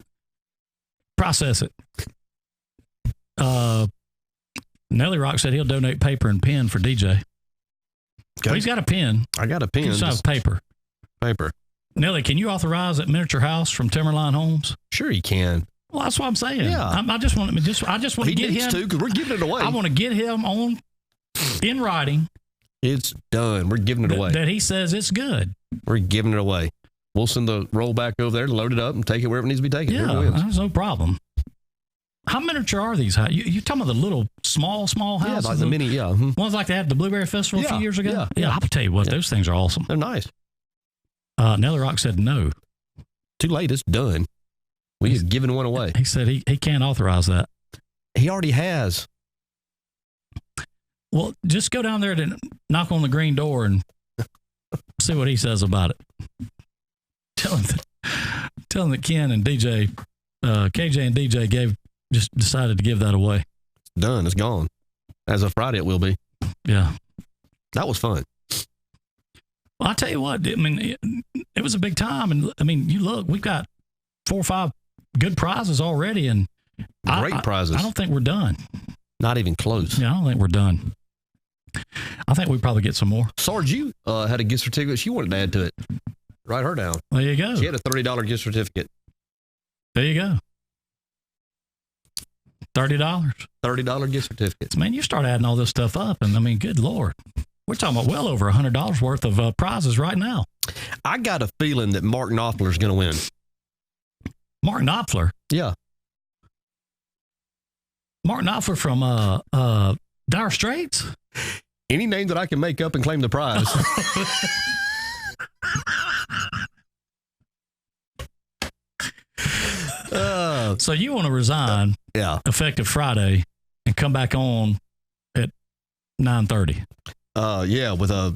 Process it. Nelly Rock said he'll donate paper and pen for DJ. Okay. Well, he's got a pen. I got a pen. He's got paper. Paper. Nelly, can you authorize that miniature house from Timberline Homes? Sure, he can. Well, that's what I'm saying. Yeah. I just want to get him. Because we're giving it away. I want to get him on in writing. It's done. We're giving it away. That he says it's good. We're giving it away. We'll send the roll back over there, load it up, and take it wherever it needs to be taken. Yeah, there's no problem. How miniature are these? You talking about the little small houses? Yeah, like the mini, yeah. Mm-hmm. Ones like they had at the Blueberry Festival a few years ago? Yeah, I'll tell you what, those things are awesome. They're nice. Nelly Rock said no. Too late, it's done. We've given one away. He said he can't authorize that. He already has. Well, just go down there to knock on the green door and see what he says about it. Tell him that Ken and DJ, KJ and DJ just decided to give that away. It's done. It's gone. As of Friday, it will be. Yeah. That was fun. Well, I tell you what, I mean, it was a big time. And I mean, you look, we've got 4 or 5 good prizes already. And great prizes. I don't think we're done. Not even close. Yeah, I don't think we're done. I think we probably get some more. Sarge, you had a gift certificate she wanted to add to it. Write her down. There you go. She had a $30 gift certificate. There you go. $30. $30 gift certificates. Man, you start adding all this stuff up, and I mean, good Lord. We're talking about well over $100 worth of prizes right now. I got a feeling that Mark Knopfler is going to win. Mark Knopfler? Yeah. Mark Knopfler from Dire Straits? Any name that I can make up and claim the prize. So you want to resign effective Friday and come back on at 9:30. Yeah, with a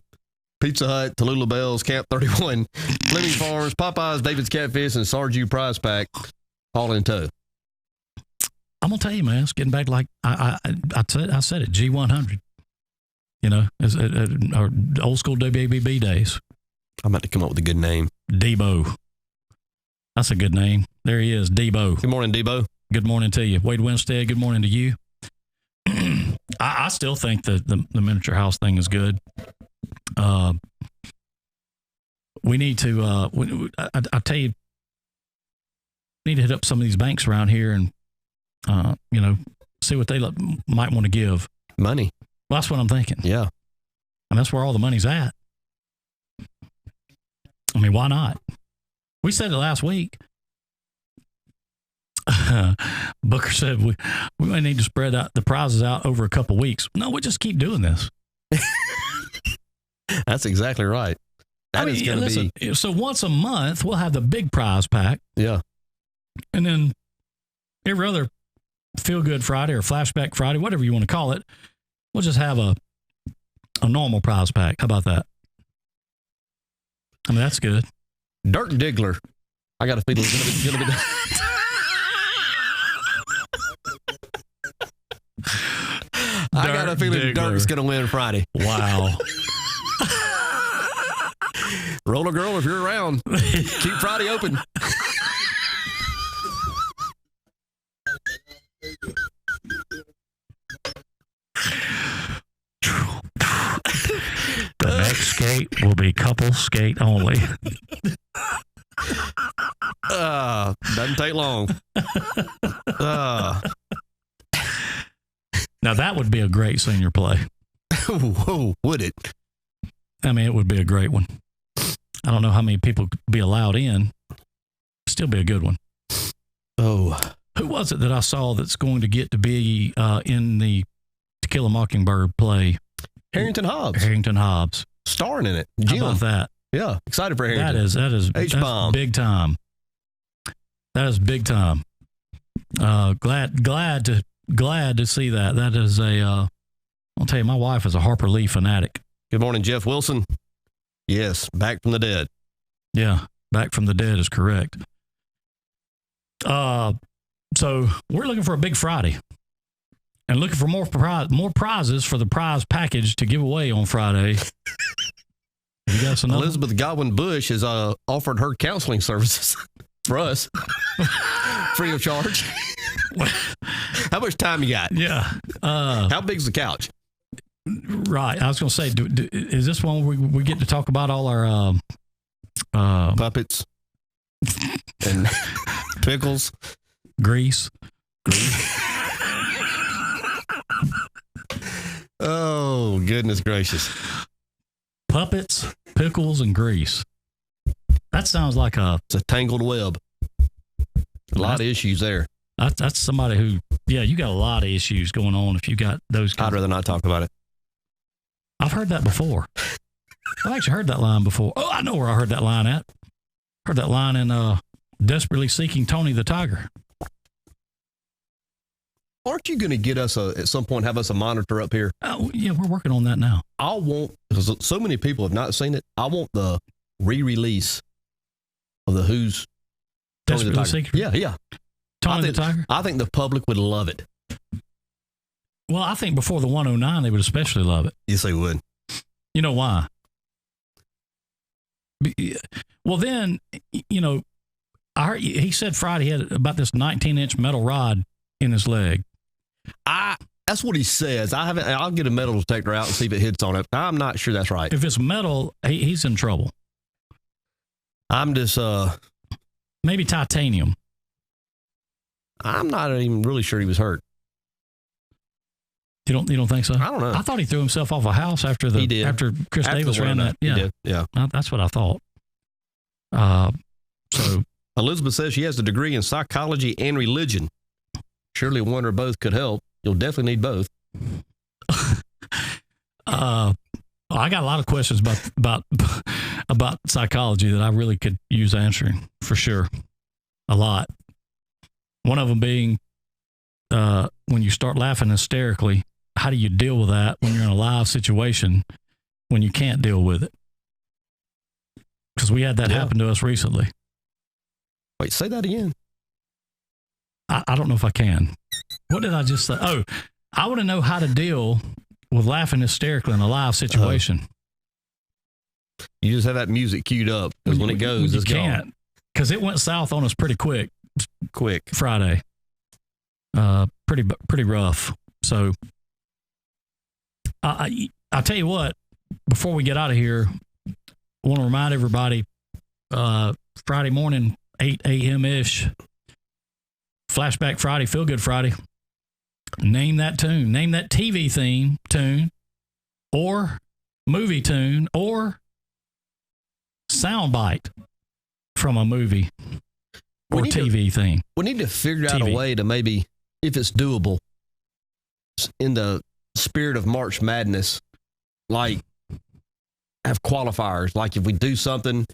Pizza Hut, Tallulah Bells, Camp 31, Fleming Farms, Popeyes, David's Catfish, and Sarju Prize Pack, all in tow. I'm gonna tell you, man, it's getting back to like I said it, G100. You know, our old school WABB days. I'm about to come up with a good name. Debo. That's a good name. There he is, Debo. Good morning, Debo. Good morning to you. Wade Winstead, good morning to you. I still think the miniature house thing is good. We need to, I tell you, need to hit up some of these banks around here and, see what they might want to give. Money. Well, that's what I'm thinking. Yeah. And that's where all the money's at. I mean, why not? We said it last week. Booker said we might need to spread out the prizes out over a couple weeks. No, we'll just keep doing this. That's exactly right. That is going to be. So once a month, we'll have the big prize pack. Yeah. And then every other Feel Good Friday or Flashback Friday, whatever you want to call it, we'll just have a normal prize pack. How about that? I mean, that's good. Dirt Diggler. I got a feeling it's going to be. I got a feeling Dirt's going to win Friday. Wow. Roller Girl, if you're around, keep Friday open. The next skate will be couple skate only. Doesn't take long. Now that would be a great senior play. Whoa, would it? I mean, it would be a great one. I don't know how many people could be allowed in. Still be a good one. Oh. Who was it that I saw that's going to get to be in the To Kill a Mockingbird play? Harrington Hobbs. Harrington Hobbs. Starring in it. Jim. How about that? Yeah. Excited for Harrington. That is H-bomb. Big time. That is big time. Glad to see that. That is I'll tell you, my wife is a Harper Lee fanatic. Good morning, Jeff Wilson. Yes, back from the dead. Yeah, back from the dead is correct. So we're looking for a big Friday and looking for more prizes for the prize package to give away on Friday. You got some Elizabeth Godwin Bush has offered her counseling services for us free of charge. How much time you got? Yeah. How big's the couch? Right. I was going to say, is this one we get to talk about all our puppets and pickles, grease? Oh, goodness gracious. Puppets, pickles, and grease. That sounds like it's a tangled web. A lot of issues there. That's somebody who, you got a lot of issues going on if you got those. I'd rather not talk about it. I've heard that before. I've actually heard that line before. Oh, I know where I heard that line at. Heard that line in Desperately Seeking Tony the Tiger. Aren't you going to get us at some point, have us a monitor up here? Oh, yeah, we're working on that now. Because so many people have not seen it, I want the re-release of the Who's Tony the Tiger. Seeking? Yeah. Tony the Tiger? I think the public would love it. Well, I think before the 109, they would especially love it. Yes, they would. You know why? Well, then, I heard he said Friday he had about this 19-inch metal rod in his leg. That's what he says. I'll get a metal detector out and see if it hits on it. I'm not sure that's right. If it's metal, he's in trouble. I'm just maybe titanium. I'm not even really sure he was hurt. You don't think so? I don't know. I thought he threw himself off a house after Chris Davis ran that. Yeah. He did. Yeah. That's what I thought. So Elizabeth says she has a degree in psychology and religion. Surely one or both could help. You'll definitely need both. I got a lot of questions about psychology that I really could use answering for sure. A lot. One of them being, when you start laughing hysterically, how do you deal with that when you're in a live situation when you can't deal with it? Because we had that happen to us recently. Wait, say that again. I don't know if I can. What did I just say? Oh, I want to know how to deal with laughing hysterically in a live situation. You just have that music queued up because when it goes, it's gone. Because it went south on us pretty quick. Friday. Pretty rough. So I'll tell you what, before we get out of here, I want to remind everybody, Friday morning, 8 a.m.-ish, Flashback Friday, Feel Good Friday. Name that tune. Name that TV theme tune or movie tune or soundbite from a movie or TV thing. We need to figure out a way to maybe, if it's doable, in the spirit of March Madness, like have qualifiers. Like if we do something,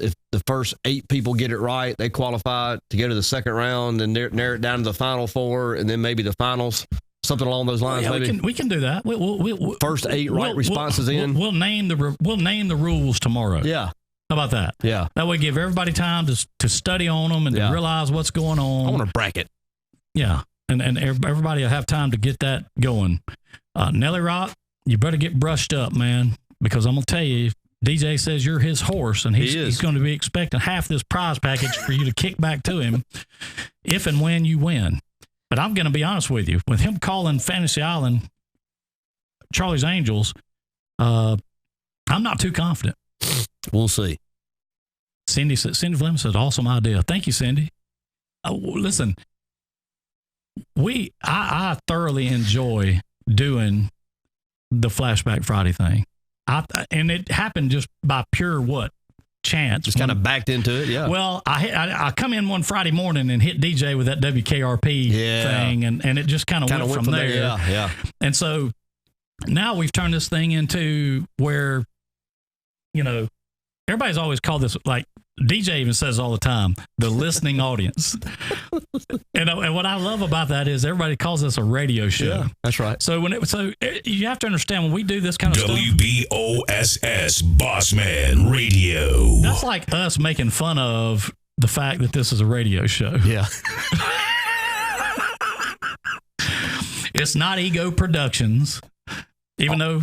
if the first 8 people get it right, they qualify to go to the second round and narrow it down to the final 4, and then maybe the finals, something along those lines. Yeah, maybe we can do that. We'll first 8 right responses in. We'll name the rules tomorrow. Yeah. How about that? Yeah. That way, give everybody time to study on them and to realize what's going on. I want a bracket. Yeah, and everybody will have time to get that going. Nelly Rock, you better get brushed up, man, because I'm gonna tell you, DJ says you're his horse, and he's going to be expecting half this prize package for you to kick back to him if and when you win. But I'm going to be honest with you, with him calling Fantasy Island Charlie's Angels, I'm not too confident. We'll see. Cindy Fleming said, awesome idea. Thank you, Cindy. Listen, I thoroughly enjoy doing the Flashback Friday thing. And it happened just by pure chance. Just kind of backed into it, yeah. Well, I come in one Friday morning and hit DJ with that WKRP thing, and it just kind of went from there. Yeah. And so now we've turned this thing into where, everybody's always called this, like DJ even says all the time, the listening audience. And what I love about that is everybody calls this a radio show. Yeah, that's right. So you have to understand when we do this kind of stuff. WBOSS Bossman Radio. That's like us making fun of the fact that this is a radio show. Yeah. It's not Ego Productions, even though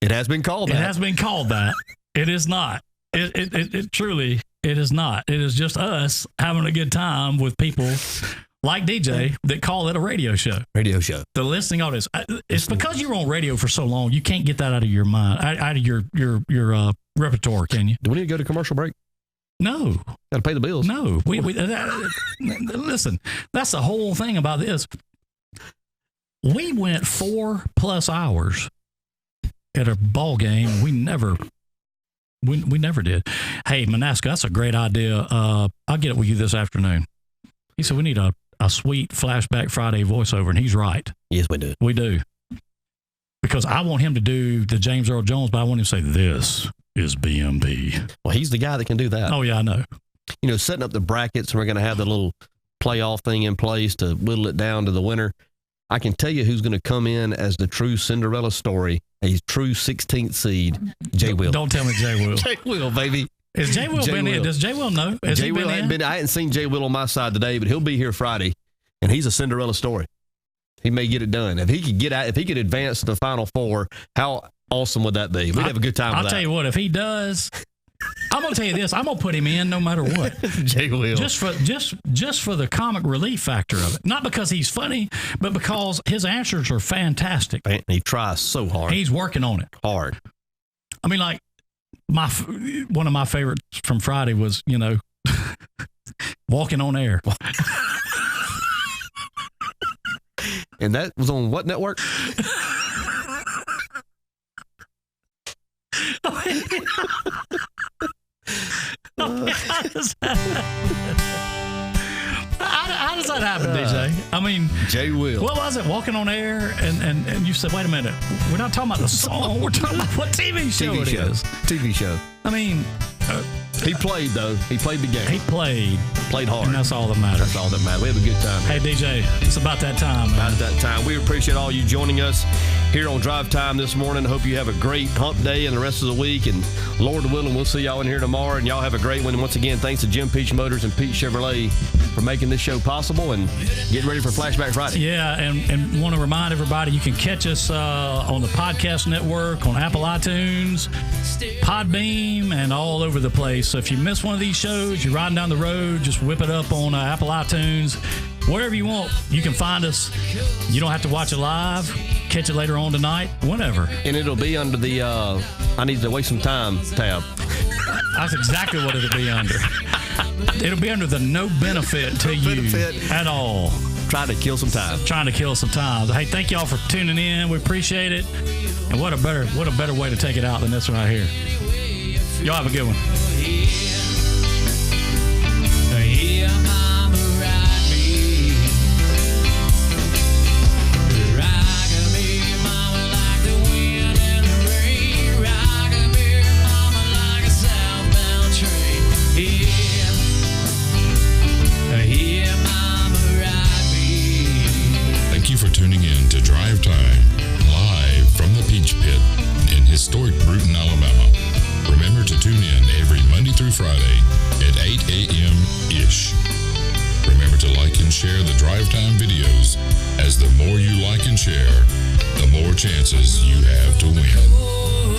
it has been called that. It has been called that. It is not. It truly, it is not. It is just us having a good time with people like DJ that call it a radio show. Radio show. The listening audience. It's because you were on radio for so long, you can't get that out of your mind, out of your repertoire, can you? Do we need to go to commercial break? No. Got to pay the bills. No. Listen, that's the whole thing about this. We went 4+ hours at a ball game. We never did. Hey, Manasco, that's a great idea. I'll get it with you this afternoon. He said we need a sweet Flashback Friday voiceover, and he's right. Yes, we do. We do. Because I want him to do the James Earl Jones, but I want him to say, this is BMB. Well, he's the guy that can do that. Oh, yeah, I know. Setting up the brackets, and we're going to have the little playoff thing in place to whittle it down to the winner. I can tell you who's going to come in as the true Cinderella story, a true 16th seed, Jay Will. Don't tell me Jay Will. Jay Will, baby. Is Jay Will been in? Does Jay Will know? Has Jay Will hadn't been. I hadn't seen Jay Will on my side today, but he'll be here Friday, and he's a Cinderella story. He may get it done. If he could advance to the Final Four, how awesome would that be? We'd have a good time with that. I'll tell you what, if he does, I'm going to tell you this, I'm going to put him in no matter what. Jay Will. Just for the comic relief factor of it. Not because he's funny, but because his answers are fantastic. And he tries so hard. He's working on it. Hard. I mean, like, one of my favorites from Friday was, walking on air. And that was on what network? How does that happen, DJ? I mean, Jay Will. What was it? Walking on air, and you said, wait a minute, we're not talking about the song, we're talking about what TV show is. TV show. I mean, he played though. He played the game. He played. played hard. And that's all that matters. That's all that matters. We have a good time. Hey, DJ, it's about that time, man. About that time. We appreciate all you joining us here on Drive Time this morning. Hope you have a great hump day and the rest of the week. And Lord willing, we'll see y'all in here tomorrow. And y'all have a great one. And once again, thanks to Jim Peach Motors and Pete Chevrolet for making this show possible and getting ready for Flashback Friday. Yeah, and want to remind everybody you can catch us on the podcast network, on Apple iTunes, Podbeam, and all over the place. So if you miss one of these shows, you're riding down the road, just whip it up on Apple iTunes. Wherever you want, you can find us. You don't have to watch it live. Catch it later on tonight, whenever. And it'll be under the I need to waste some time tab. That's exactly what it'll be under. It'll be under the no benefit to you at all. Trying to kill some time. Trying to kill some time. Hey, thank y'all for tuning in. We appreciate it. And what a better way to take it out than this one right here. Y'all have a good one. Thank you for tuning in to Drive Time, live from the Peach Pit in historic Bruton, Alabama. Remember to tune in every Monday through Friday at 8 a.m.-ish. Remember to like and share the Drive Time videos, as the more you like and share, the more chances you have to win.